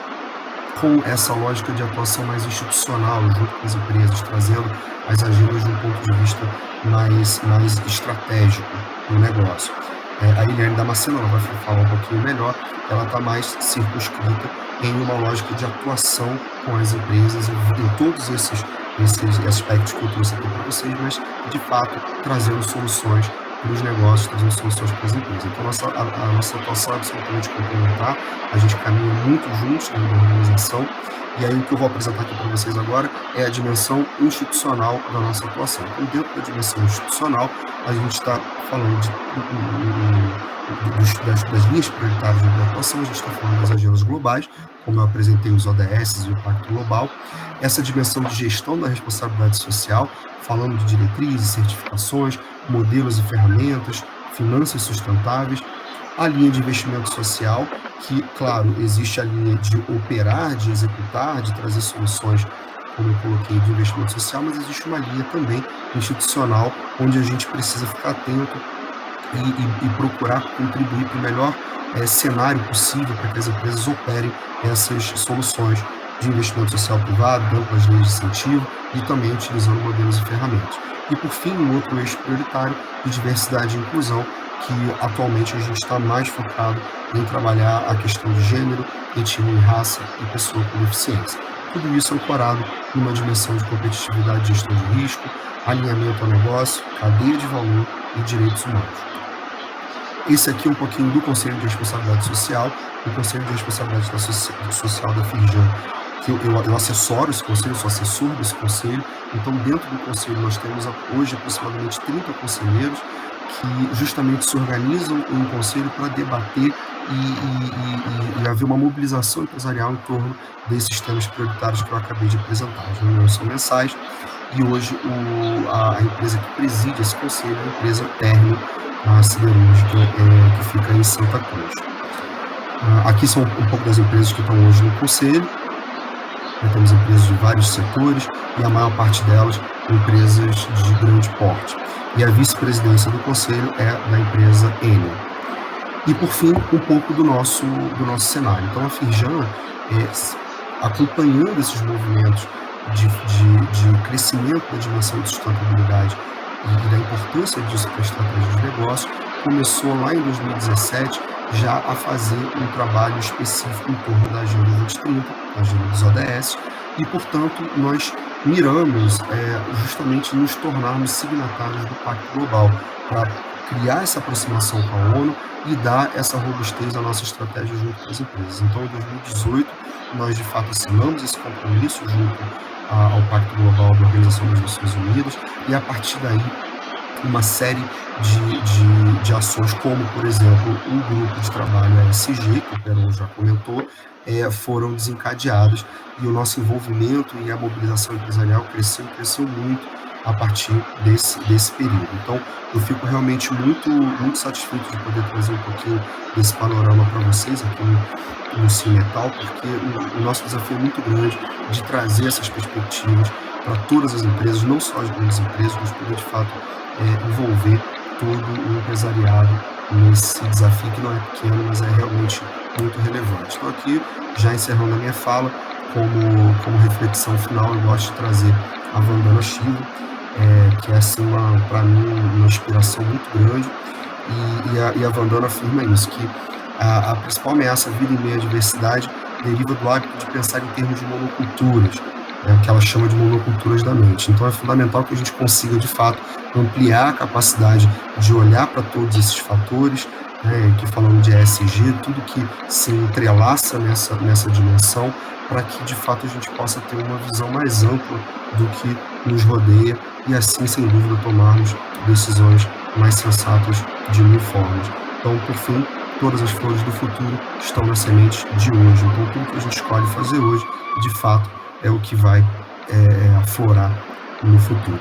com essa lógica de atuação mais institucional junto com as empresas, trazendo as agendas de um ponto de vista mais estratégico no negócio. A Eliane Damasceno, ela vai falar um pouquinho melhor, ela está mais circunscrita em uma lógica de atuação com as empresas em todos esses aspectos que eu trouxe aqui para vocês, mas de fato trazendo soluções para os negócios, trazendo soluções para as empresas. Então a nossa atuação é absolutamente complementar, a gente caminha muito juntos dentro da organização, e aí o que eu vou apresentar aqui para vocês agora é a dimensão institucional da nossa atuação. Então, dentro da dimensão institucional, a gente está falando das linhas prioritárias da atuação, a gente está falando das agendas globais, como eu apresentei os ODS e o Pacto Global, essa dimensão de gestão da responsabilidade social, falando de diretrizes, certificações, modelos e ferramentas, finanças sustentáveis, a linha de investimento social, que, claro, existe a linha de operar, de executar, de trazer soluções, como eu coloquei, de investimento social, mas existe uma linha também institucional, onde a gente precisa ficar atento e procurar contribuir para o melhor cenário possível para que as empresas operem essas soluções de investimento social privado, dando as leis de incentivo e também utilizando modelos e ferramentas. E, por fim, um outro eixo prioritário de diversidade e inclusão, que atualmente a gente está mais focado em trabalhar a questão de gênero, etnia e raça e pessoa com deficiência. Tudo isso ancorado numa dimensão de competitividade e gestão de risco, alinhamento ao negócio, cadeia de valor e direitos humanos. Esse aqui é um pouquinho do Conselho de Responsabilidade Social. O Conselho de Responsabilidade Social da Firjan, que eu assessoro esse conselho, sou assessor desse conselho. Então, dentro do conselho, nós temos hoje aproximadamente 30 conselheiros que justamente se organizam em um conselho para debater e haver uma mobilização empresarial em torno desses temas prioritários que eu acabei de apresentar. As reuniões são mensais e hoje a empresa que preside esse conselho é a empresa Término Siderúrgica, que fica em Santa Cruz. Aqui são um pouco das empresas que estão hoje no conselho. Nós temos empresas de vários setores e a maior parte delas empresas de grande porte. E a vice-presidência do conselho é da empresa Enel. E, por fim, um pouco do nosso cenário. Então, a Firjan, acompanhando esses movimentos de crescimento da dimensão de sustentabilidade e da importância disso para a estratégia de negócio, começou lá em 2017 já a fazer um trabalho específico em torno da Agenda 2030, a Agenda dos ODS, e, portanto, nós miramos justamente nos tornarmos signatários do Pacto Global, para criar essa aproximação com a ONU e dar essa robustez à nossa estratégia junto com as empresas. Então, em 2018, nós, de fato, assinamos esse compromisso junto ao Pacto Global da Organização das Nações Unidas, e, a partir daí, uma série de ações, como, por exemplo, o grupo de trabalho ESG, que o Perón já comentou, foram desencadeadas, e o nosso envolvimento e a mobilização empresarial cresceu muito a partir desse período. Então, eu fico realmente muito satisfeito de poder trazer um pouquinho desse panorama para vocês aqui no Cimetal, porque o nosso desafio é muito grande de trazer essas perspectivas para todas as empresas, não só as grandes empresas, mas poder, de fato, envolver todo o empresariado nesse desafio que não é pequeno, mas é realmente muito relevante. Então, aqui, já encerrando a minha fala, como reflexão final, eu gosto de trazer a Vandana Shiva, que é, assim, para mim, uma inspiração muito grande, e a Vandana afirma isso, que a principal ameaça à vida em meio à diversidade deriva do hábito de pensar em termos de monoculturas, que ela chama de monoculturas da mente. Então, é fundamental que a gente consiga, de fato, ampliar a capacidade de olhar para todos esses fatores, que falando de ESG, tudo que se entrelaça nessa dimensão, para que, de fato, a gente possa ter uma visão mais ampla do que nos rodeia e, assim, sem dúvida, tomarmos decisões mais sensatas de mil formas. Então, por fim, todas as flores do futuro estão nas sementes de hoje. Então, tudo que a gente escolhe fazer hoje, de fato, é o que vai aflorar no futuro.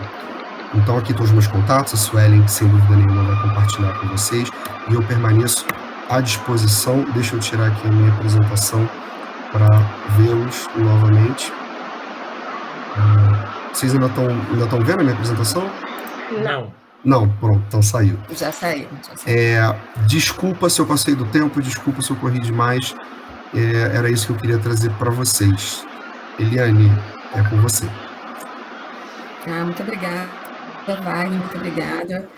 Então, aqui estão os meus contatos, a Suelen, que sem dúvida nenhuma vai compartilhar com vocês, e eu permaneço à disposição. Deixa eu tirar aqui a minha apresentação para vê-los novamente. Vocês ainda estão vendo a minha apresentação? Não. Não, pronto, então saiu. Já saiu. Desculpa se eu passei do tempo, desculpa se eu corri demais. Era isso que eu queria trazer para vocês. Eliane, é com você. Muito obrigada, Wagner, muito obrigada.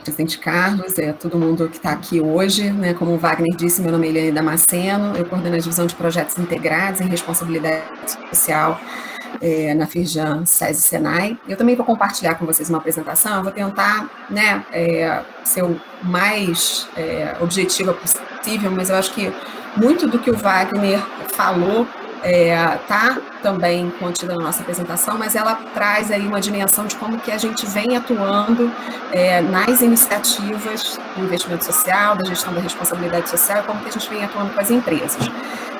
Presidente Carlos, todo mundo que está aqui hoje, né? Como o Wagner disse, meu nome é Eliane Damasceno, eu coordeno a divisão de projetos integrados em responsabilidade social na Firjan SESI Senai. Eu também vou compartilhar com vocês uma apresentação, eu vou tentar, né, ser o mais objetiva possível, mas eu acho que muito do que o Wagner falou está também contida na nossa apresentação, mas ela traz aí uma dimensão de como que a gente vem atuando nas iniciativas do investimento social, da gestão da responsabilidade social, e como que a gente vem atuando com as empresas.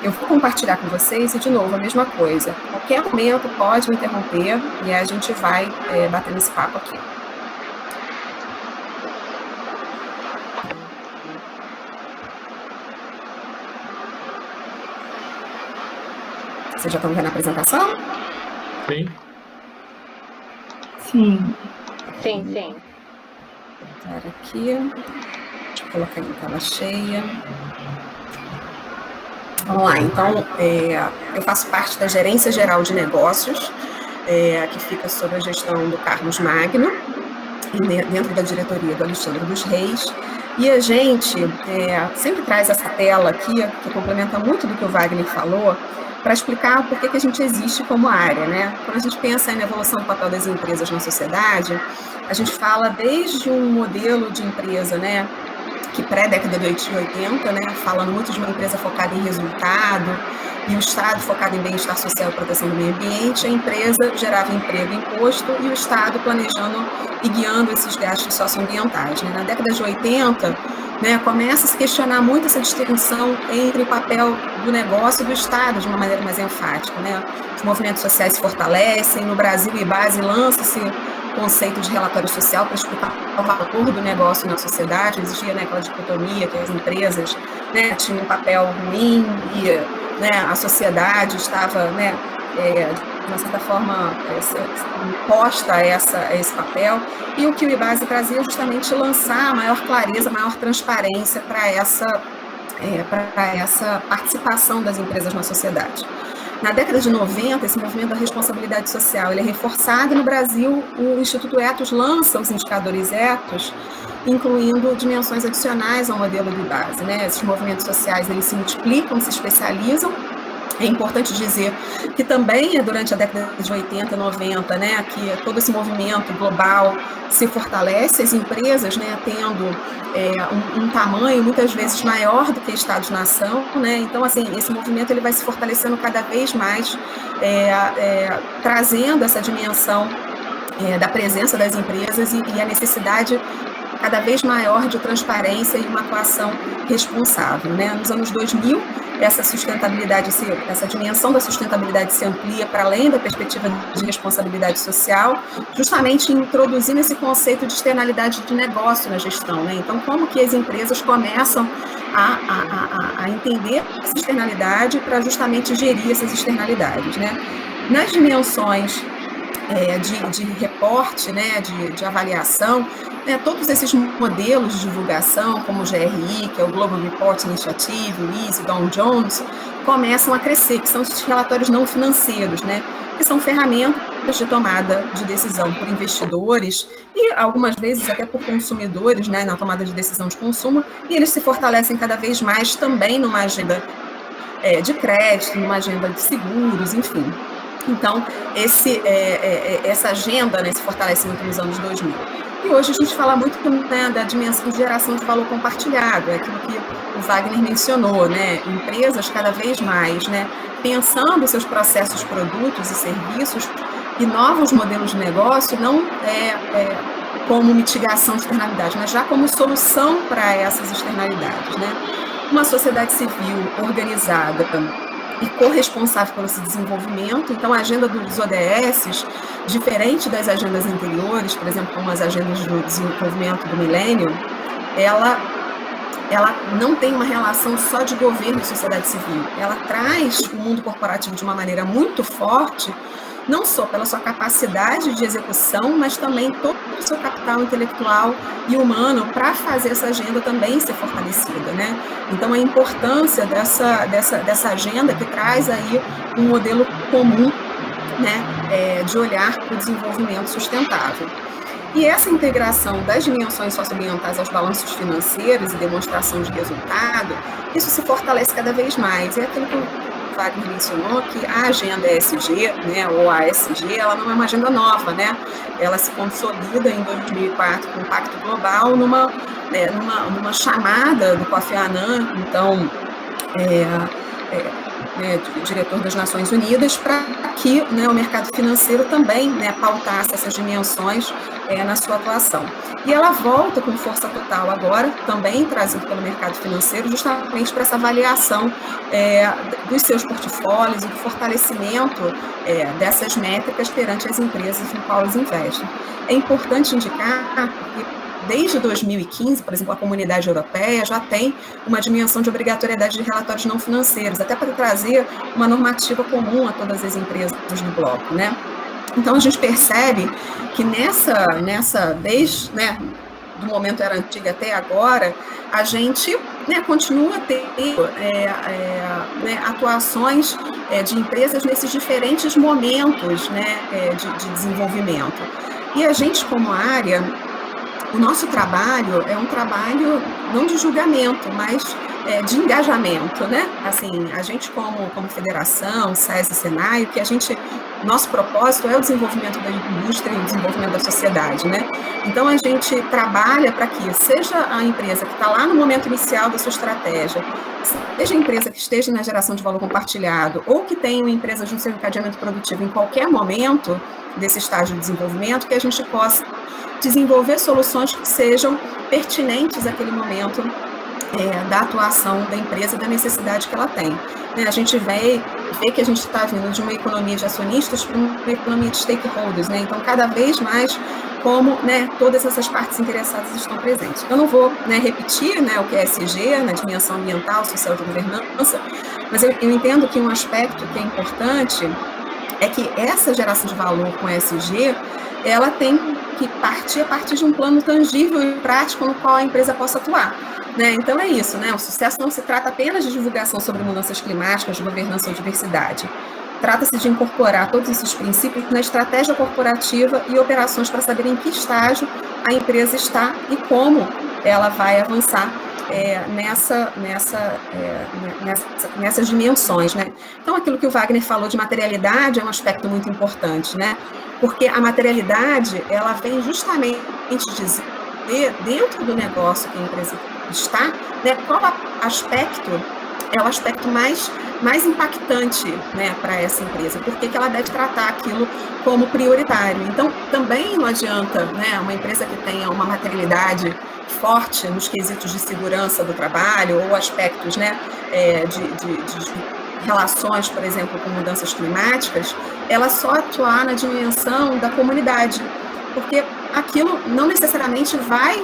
Eu vou compartilhar com vocês e, de novo, a mesma coisa. A qualquer momento pode me interromper e a gente vai bater nesse papo aqui. Vocês já estão vendo a apresentação? Sim. Sim. Sim, sim. Vou botar aqui. Deixa eu colocar em tela cheia. Vamos lá, então, eu faço parte da Gerência Geral de Negócios, que fica sob a gestão do Carlos Magno, dentro da diretoria do Alexandre dos Reis, e a gente sempre traz essa tela aqui, que complementa muito do que o Wagner falou, para explicar por que a gente existe como área, né? Quando a gente pensa na evolução do papel das empresas na sociedade, a gente fala desde um modelo de empresa, né, que pré-década de 80, né, falando muito de uma empresa focada em resultado, e o Estado focado em bem-estar social e proteção do meio ambiente, a empresa gerava emprego e imposto, e o Estado planejando e guiando esses gastos socioambientais. Né? Na década de 80, né, começa a se questionar muito essa distinção entre o papel do negócio e do Estado, de uma maneira mais enfática. Né? Os movimentos sociais se fortalecem, no Brasil e base lança-se conceito de relatório social para explicar o valor do negócio na sociedade. Existia, né, aquela dicotomia que as empresas, né, tinham um papel ruim e, né, a sociedade estava, né, de uma certa forma imposta a esse papel, e o que o IBASE trazia é justamente lançar maior clareza, maior transparência para essa participação das empresas na sociedade. Na década de 90, esse movimento da responsabilidade social ele é reforçado, e no Brasil o Instituto Ethos lança os indicadores Ethos, incluindo dimensões adicionais ao modelo do IBASE. Né? Esses movimentos sociais eles se multiplicam, se especializam. É importante dizer que também durante a década de 80 e 90, né, que todo esse movimento global se fortalece, as empresas, né, tendo um tamanho muitas vezes maior do que Estados-nação, né, então assim, esse movimento ele vai se fortalecendo cada vez mais, trazendo essa dimensão da presença das empresas e a necessidade cada vez maior de transparência e uma atuação responsável. Né? Nos anos 2000, essa dimensão da sustentabilidade se amplia para além da perspectiva de responsabilidade social, justamente introduzindo esse conceito de externalidade de negócio na gestão. Né? Então, como que as empresas começam a entender essa externalidade para justamente gerir essas externalidades. Né? Nas dimensões de reporte, né, de avaliação, né, todos esses modelos de divulgação, como o GRI, que é o Global Reporting Initiative, o EASY, o Dow Jones, começam a crescer, que são esses relatórios não financeiros, né, que são ferramentas de tomada de decisão por investidores e algumas vezes até por consumidores, né, na tomada de decisão de consumo, e eles se fortalecem cada vez mais também numa agenda de crédito, numa agenda de seguros, enfim. Então, essa agenda, né, se fortalece muito nos anos 2000. E hoje a gente fala muito, né, da dimensão de geração de valor compartilhado, é aquilo que o Wagner mencionou, né, empresas cada vez mais, né, pensando seus processos, produtos e serviços e novos modelos de negócio, não como mitigação de externalidades, mas já como solução para essas externalidades. Né? Uma sociedade civil organizada e corresponsável pelo seu desenvolvimento. Então, a agenda dos ODS, diferente das agendas anteriores, por exemplo, como as agendas do desenvolvimento do milênio, ela não tem uma relação só de governo e sociedade civil. Ela traz o mundo corporativo de uma maneira muito forte, não só pela sua capacidade de execução, mas também todo o seu capital intelectual e humano para fazer essa agenda também ser fortalecida. Né? Então, a importância dessa agenda que traz aí um modelo comum, né, de olhar para o desenvolvimento sustentável. E essa integração das dimensões socioambientais aos balanços financeiros e demonstração de resultado, isso se fortalece cada vez mais. É aquilo que o Wagner mencionou, que a agenda ESG, né, ou a ASG, ela não é uma agenda nova, né? Ela se consolida em 2004 com o Pacto Global numa chamada do Kofi Annan, então, diretor das Nações Unidas, para que, né, o mercado financeiro também, né, pautasse essas dimensões na sua atuação. E ela volta com força total agora, também trazido pelo mercado financeiro, justamente para essa avaliação dos seus portfólios e do fortalecimento dessas métricas perante as empresas no qual eles investem. É importante indicar que desde 2015, por exemplo, a Comunidade Europeia já tem uma dimensão de obrigatoriedade de relatórios não financeiros, até para trazer uma normativa comum a todas as empresas do bloco, né? Então, a gente percebe que do momento era antiga até agora, a gente, né, continua tendo atuações de empresas nesses diferentes momentos, né, de desenvolvimento. E a gente, como área, o nosso trabalho é um trabalho não de julgamento, mas de engajamento, né? Assim, a gente como federação, SES e Senai, nosso propósito é o desenvolvimento da indústria e o desenvolvimento da sociedade, né? Então, a gente trabalha para que seja a empresa que está lá no momento inicial da sua estratégia, seja a empresa que esteja na geração de valor compartilhado ou que tenha uma empresa de um seu encadeamento produtivo em qualquer momento desse estágio de desenvolvimento, que a gente possa desenvolver soluções que sejam pertinentes àquele momento da atuação da empresa, da necessidade que ela tem. Né? A gente vê que a gente está vindo de uma economia de acionistas para uma economia de stakeholders, né? Então, cada vez mais, como, né, todas essas partes interessadas estão presentes. Eu não vou, né, repetir, né, o que é ESG, na dimensão ambiental, social e de governança, mas eu entendo que um aspecto que é importante é que essa geração de valor com ESG, ela tem que partir a partir de um plano tangível e prático no qual a empresa possa atuar. Né? Então é isso, né? O sucesso não se trata apenas de divulgação sobre mudanças climáticas, de governança ou diversidade. Trata-se de incorporar todos esses princípios na estratégia corporativa e operações para saber em que estágio a empresa está e como ela vai avançar nessas dimensões, né? Então, aquilo que o Wagner falou de materialidade é um aspecto muito importante, né? Porque a materialidade, ela vem justamente dizer, dentro do negócio que a empresa está, né, qual aspecto é o aspecto mais impactante, né, para essa empresa, porque que ela deve tratar aquilo como prioritário. Então, também não adianta, né, uma empresa que tenha uma materialidade forte nos quesitos de segurança do trabalho ou aspectos, né, de relações, por exemplo, com mudanças climáticas, ela só atuar na dimensão da comunidade, porque aquilo não necessariamente vai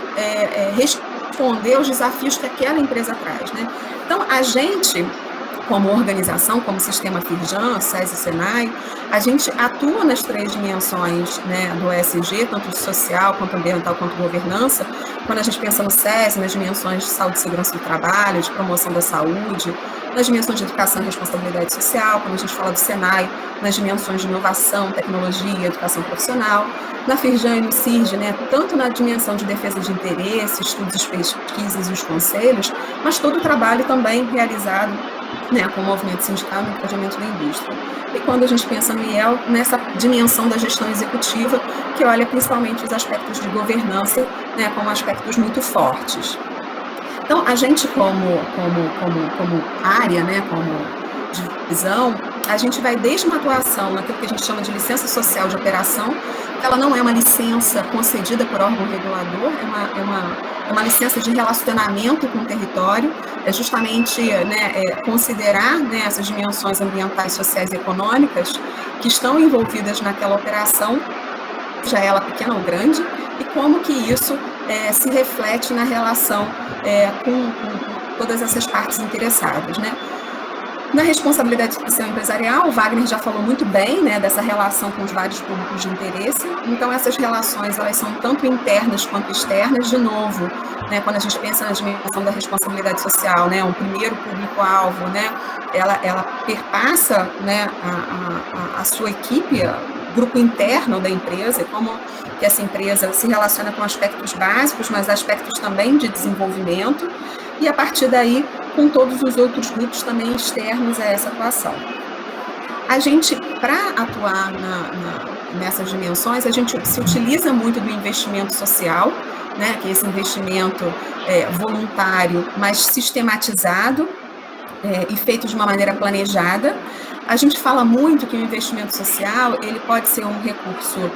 responder aos desafios que aquela empresa traz, né? Então, a gente, como organização, como sistema Firjan, SES e Senai, a gente atua nas três dimensões, né, do ESG, tanto social, quanto ambiental, quanto governança. Quando a gente pensa no SES, nas dimensões de saúde e segurança do trabalho, de promoção da saúde, nas dimensões de educação e responsabilidade social, quando a gente fala do Senai, nas dimensões de inovação, tecnologia, educação profissional, na Firjan e no CIRJ, né, tanto na dimensão de defesa de interesse, estudos, pesquisas e os conselhos, mas todo o trabalho também realizado, né, com o movimento sindical no engajamento da indústria. E quando a gente pensa no IEL, nessa dimensão da gestão executiva, que olha principalmente os aspectos de governança, né, como aspectos muito fortes. Então, a gente como área, né, como divisão, a gente vai desde uma atuação naquilo que a gente chama de licença social de operação, que ela não é uma licença concedida por órgão regulador, é uma licença de relacionamento com o território, é justamente, né, considerar, né, essas dimensões ambientais, sociais e econômicas que estão envolvidas naquela operação, seja ela pequena ou grande, e como que isso se reflete na relação com todas essas partes interessadas, né? Na responsabilidade social empresarial, o Wagner já falou muito bem, né, dessa relação com os vários públicos de interesse. Então, essas relações, elas são tanto internas quanto externas. De novo, né, quando a gente pensa na dimensão da responsabilidade social, né, um primeiro público-alvo, né, ela perpassa, né, a sua equipe, o grupo interno da empresa, como que essa empresa se relaciona com aspectos básicos, mas aspectos também de desenvolvimento, e a partir daí, com todos os outros grupos também externos a essa atuação. A gente, para atuar nessas dimensões, a gente se utiliza muito do investimento social, né, que é esse investimento voluntário, mas sistematizado e feito de uma maneira planejada. A gente fala muito que o investimento social, ele pode ser um recurso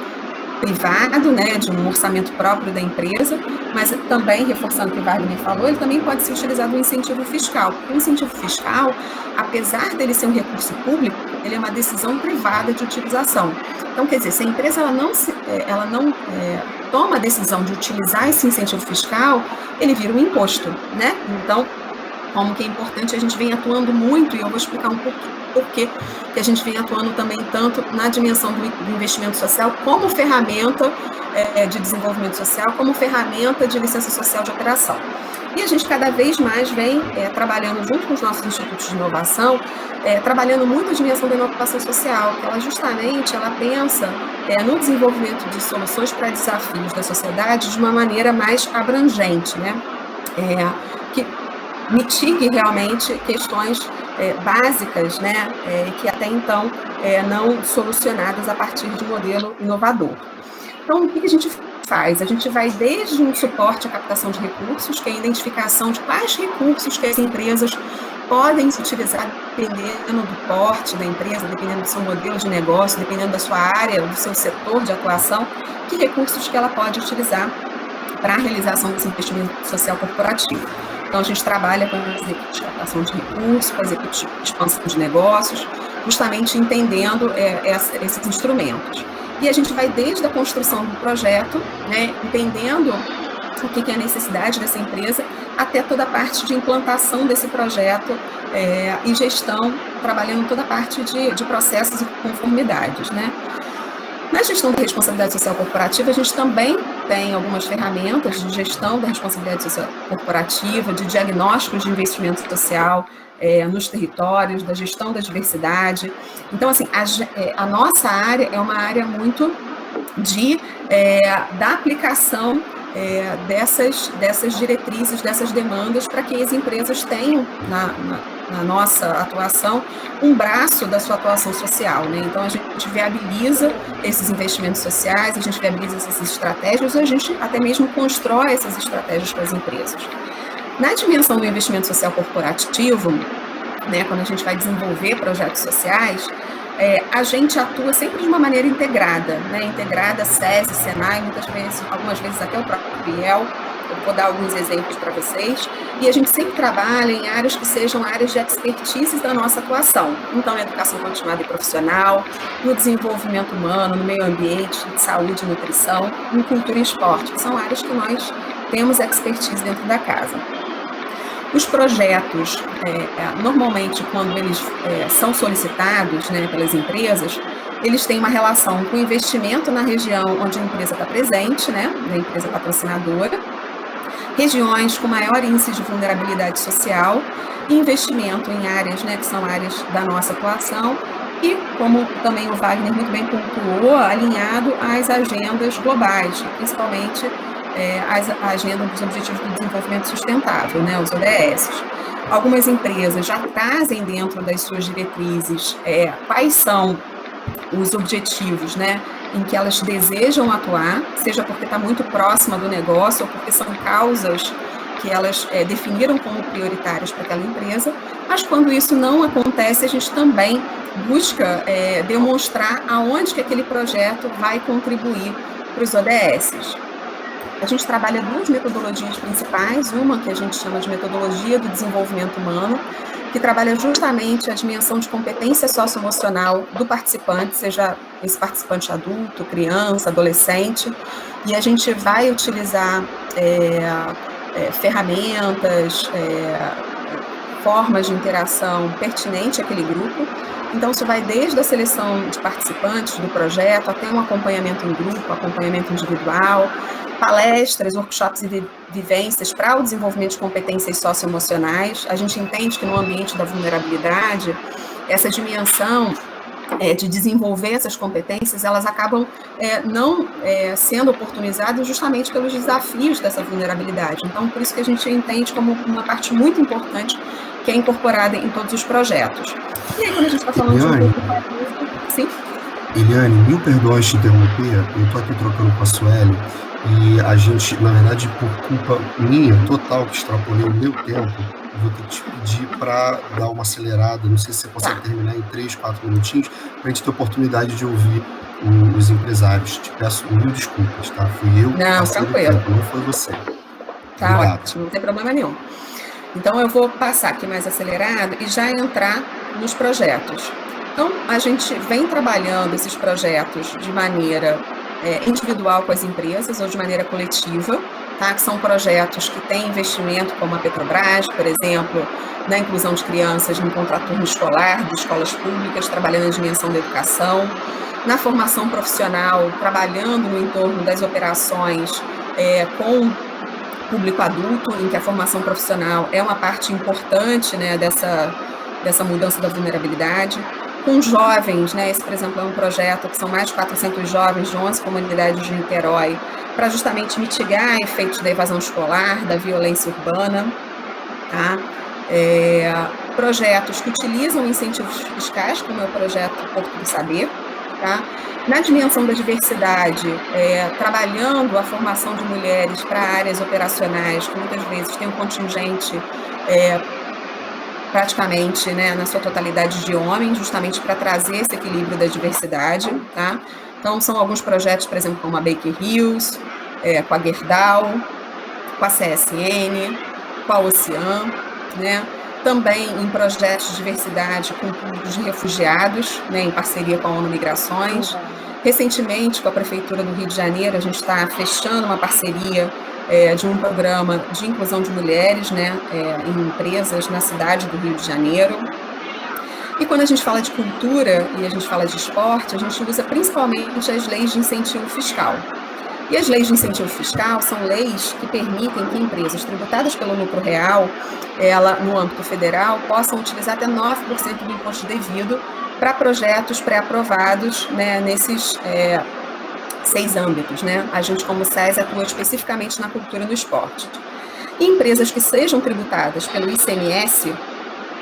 privado, né, de um orçamento próprio da empresa, mas também, reforçando o que o Wagner falou, ele também pode ser utilizado no incentivo fiscal. Porque o incentivo fiscal, apesar dele ser um recurso público, ele é uma decisão privada de utilização. Então, quer dizer, se a empresa ela não toma a decisão de utilizar esse incentivo fiscal, ele vira um imposto, né? Então, como que é importante, a gente vem atuando muito, e eu vou explicar um pouco porquê que a gente vem atuando também tanto na dimensão do investimento social como ferramenta de desenvolvimento social, como ferramenta de licença social de operação. E a gente cada vez mais vem trabalhando junto com os nossos institutos de inovação, trabalhando muito a dimensão da inovação social, que ela justamente pensa no desenvolvimento de soluções para desafios da sociedade de uma maneira mais abrangente, né? Que mitigue realmente questões básicas, né? Que até então não solucionadas a partir de um modelo inovador. Então, o que a gente faz? A gente vai desde um suporte à captação de recursos, que é a identificação de quais recursos que as empresas podem utilizar, dependendo do porte da empresa, dependendo do seu modelo de negócio, dependendo da sua área, do seu setor de atuação, que recursos que ela pode utilizar para a realização desse investimento social corporativo. Então, a gente trabalha com as equipes de captação de recursos, com as equipes de expansão de negócios, justamente entendendo esses instrumentos. E a gente vai desde a construção do projeto, né, entendendo o que é a necessidade dessa empresa, até toda a parte de implantação desse projeto e gestão, trabalhando toda a parte de processos e conformidades, né? Na gestão da responsabilidade social corporativa, a gente também tem algumas ferramentas de gestão da responsabilidade social corporativa, de diagnósticos de investimento social nos territórios, da gestão da diversidade. Então, assim, a nossa área é uma área muito da aplicação dessas diretrizes, dessas demandas, para que as empresas tenham na nossa atuação um braço da sua atuação social, né? Então a gente viabiliza esses investimentos sociais, a gente viabiliza essas estratégias, a gente até mesmo constrói essas estratégias para as empresas. Na dimensão do investimento social corporativo, né, quando a gente vai desenvolver projetos sociais, a gente atua sempre de uma maneira integrada, né? Integrada, SESI, SENAI, algumas vezes até o próprio IEL. Eu vou dar alguns exemplos para vocês. E a gente sempre trabalha em áreas que sejam áreas de expertise da nossa atuação. Então, educação continuada e profissional, no desenvolvimento humano, no meio ambiente, saúde e nutrição, em cultura e esporte, que são áreas que nós temos expertise dentro da casa. Os projetos, normalmente, quando eles são solicitados, né, pelas empresas, eles têm uma relação com o investimento na região onde a empresa está presente, né, da empresa patrocinadora, regiões com maior índice de vulnerabilidade social e investimento em áreas, né, que são áreas da nossa atuação e, como também o Wagner muito bem pontuou, alinhado às agendas globais, principalmente a agenda dos Objetivos do Desenvolvimento Sustentável, né, os ODS. Algumas empresas já trazem dentro das suas diretrizes quais são os objetivos, né, em que elas desejam atuar, seja porque está muito próxima do negócio ou porque são causas que elas definiram como prioritárias para aquela empresa, mas quando isso não acontece, a gente também busca demonstrar aonde que aquele projeto vai contribuir para os ODS. A gente trabalha duas metodologias principais, uma que a gente chama de metodologia do desenvolvimento humano, que trabalha justamente a dimensão de competência socioemocional do participante, seja esse participante adulto, criança, adolescente, e a gente vai utilizar ferramentas, formas de interação pertinente àquele grupo. Então, isso vai desde a seleção de participantes do projeto até um acompanhamento em grupo, acompanhamento individual, palestras, workshops e vivências para o desenvolvimento de competências socioemocionais. A gente entende que no ambiente da vulnerabilidade, essa dimensão de desenvolver essas competências, elas acabam não sendo oportunizadas justamente pelos desafios dessa vulnerabilidade. Então, por isso que a gente entende como uma parte muito importante que é incorporada em todos os projetos. E aí, quando a gente está falando Eliane, de um pouco... Sim? Eliane, mil perdões de interromper, eu estou aqui trocando com a Sueli, e a gente, na verdade, por culpa minha, total, que extrapolei o meu tempo, eu vou ter que te pedir para dar uma acelerada, não sei se você consegue terminar em 3, 4 minutinhos, para a gente ter oportunidade de ouvir os empresários. Te peço mil desculpas, tá? Fui eu que passei do tempo, não foi você. Tá, obrigado. ótimo, não tem problema nenhum. Então, eu vou passar aqui mais acelerado e já entrar nos projetos. Então, a gente vem trabalhando esses projetos de maneira individual com as empresas ou de maneira coletiva, tá? Que são projetos que têm investimento, como a Petrobras, por exemplo, na inclusão de crianças no contraturno escolar, de escolas públicas, trabalhando na dimensão da educação, na formação profissional, trabalhando no entorno das operações com público adulto, em que a formação profissional é uma parte importante, né, dessa mudança da vulnerabilidade. Com jovens, né, esse, por exemplo, é um projeto que são mais de 400 jovens de 11 comunidades de Niterói, para justamente mitigar efeitos da evasão escolar, da violência urbana, tá? Projetos que utilizam incentivos fiscais, como é o projeto Porto do Saber, tá? Na dimensão da diversidade, trabalhando a formação de mulheres para áreas operacionais, que muitas vezes tem um contingente praticamente, né, na sua totalidade de homens, justamente para trazer esse equilíbrio da diversidade, tá? Então, são alguns projetos, por exemplo, como a Baker Hughes, com a Gerdau, com a CSN, com a Ocean, né? Também em projetos de diversidade com públicos de refugiados, né, em parceria com a ONU Migrações. Recentemente, com a Prefeitura do Rio de Janeiro, a gente está fechando uma parceria de um programa de inclusão de mulheres, né, em empresas na cidade do Rio de Janeiro. E quando a gente fala de cultura e a gente fala de esporte, a gente usa principalmente as leis de incentivo fiscal. E as leis de incentivo fiscal são leis que permitem que empresas tributadas pelo lucro real, no âmbito federal, possam utilizar até 9% do imposto devido para projetos pré-aprovados, né, nesses 6 âmbitos, né? A gente, como SES, atua especificamente na cultura e no esporte. E empresas que sejam tributadas pelo ICMS,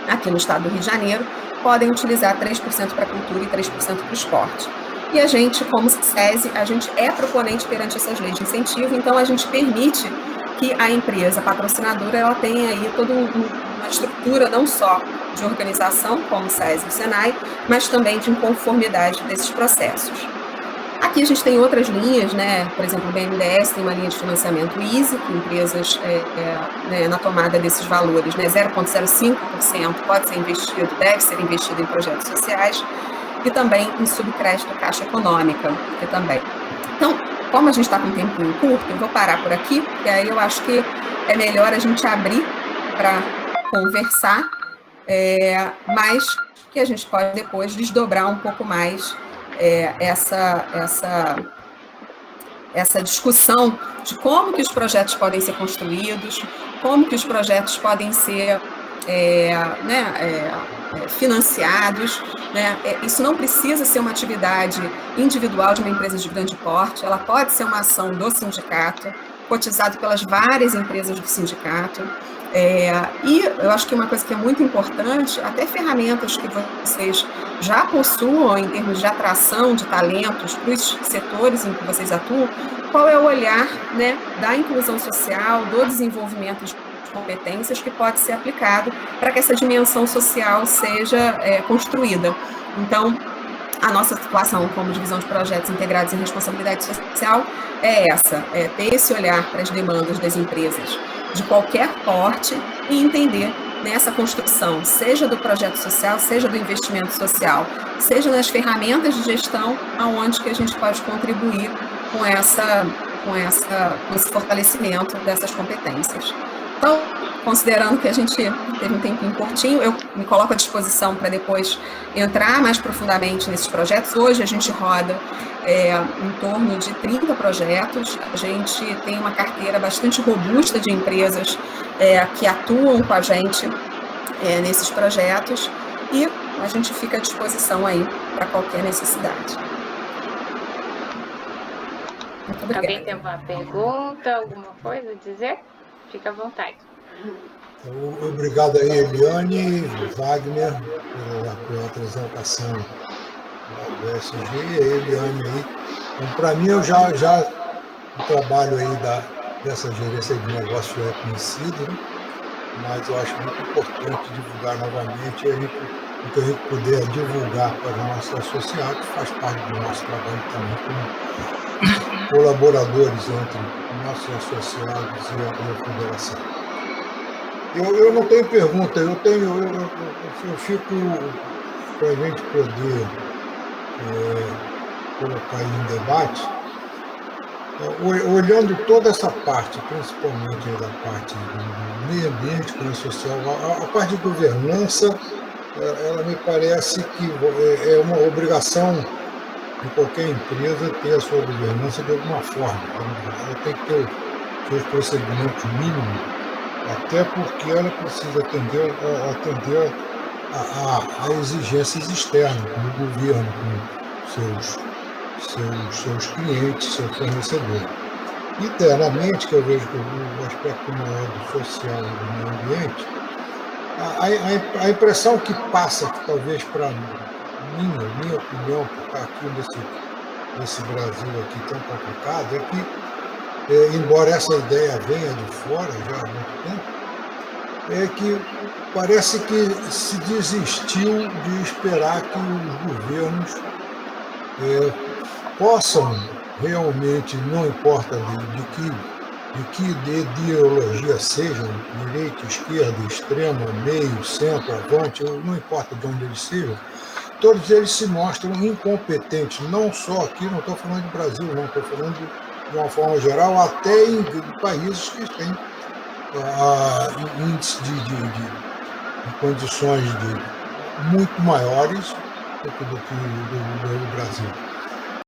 aqui no estado do Rio de Janeiro, podem utilizar 3% para a cultura e 3% para o esporte. E a gente, como SESI, a gente é proponente perante essas leis de incentivo, então a gente permite que a empresa patrocinadora ela tenha aí toda uma estrutura não só de organização, como o SESI e o SENAI, mas também de conformidade desses processos. Aqui a gente tem outras linhas, né? Por exemplo, o BNDES tem uma linha de financiamento EASY, que empresas, né, na tomada desses valores, né, 0,05% pode ser investido, deve ser investido em projetos sociais, e também em subcrédito Caixa Econômica, que também. Então, como a gente está com um tempinho curto, eu vou parar por aqui, porque aí eu acho que é melhor a gente abrir para conversar, mas que a gente pode depois desdobrar um pouco mais essa discussão de como que os projetos podem ser construídos, como que os projetos podem ser financiados, né? Isso não precisa ser uma atividade individual de uma empresa de grande porte, ela pode ser uma ação do sindicato, cotizado pelas várias empresas do sindicato. E eu acho que uma coisa que é muito importante, até ferramentas que vocês já possuam em termos de atração de talentos para os setores em que vocês atuam, qual é o olhar, né, da inclusão social, do desenvolvimento de competências que pode ser aplicado para que essa dimensão social seja construída. Então, a nossa atuação como divisão de projetos integrados em responsabilidade social é essa, ter esse olhar para as demandas das empresas de qualquer porte e entender nessa construção, seja do projeto social, seja do investimento social, seja nas ferramentas de gestão, aonde que a gente pode contribuir com esse fortalecimento dessas competências. Então, considerando que a gente teve um tempinho curtinho, eu me coloco à disposição para depois entrar mais profundamente nesses projetos. Hoje a gente roda em torno de 30 projetos, a gente tem uma carteira bastante robusta de empresas que atuam com a gente nesses projetos e a gente fica à disposição aí para qualquer necessidade. Muito obrigada. Alguém tem uma pergunta, alguma coisa a dizer? Fica à vontade. Então, obrigado aí, Eliane, Wagner, pela apresentação do SG, a Eliane aí. Então, para mim, o trabalho aí dessa gerência de negócio é conhecido, né? Mas eu acho muito importante divulgar novamente, o que a gente puder divulgar para os nossos associados, faz parte do nosso trabalho também como colaboradores entre nossos associados e a federação. Eu não tenho pergunta, eu fico para a gente poder colocar aí em debate. Olhando toda essa parte, principalmente da parte do meio ambiente, economia social, a parte de governança, ela me parece que é uma obrigação de qualquer empresa ter a sua governança de alguma forma. Ela tem que ter os seus procedimentos mínimos, até porque ela precisa atender a exigências externas, como o governo, com seus clientes, seus fornecedores. Internamente, que eu vejo que o aspecto maior do social e do meio ambiente, a impressão que passa, que talvez para minha opinião, por estar aqui nesse Brasil aqui tão complicado, é que, embora essa ideia venha de fora já há muito tempo, é que parece que se desistiu de esperar que os governos possam realmente, não importa de que ideologia sejam, direita, esquerda, extrema, meio, centro, avante, não importa de onde eles sejam, todos eles se mostram incompetentes, não só aqui, não estou falando de Brasil, não, estou falando de uma forma geral, até em países que têm índices de condições muito maiores do que do Brasil.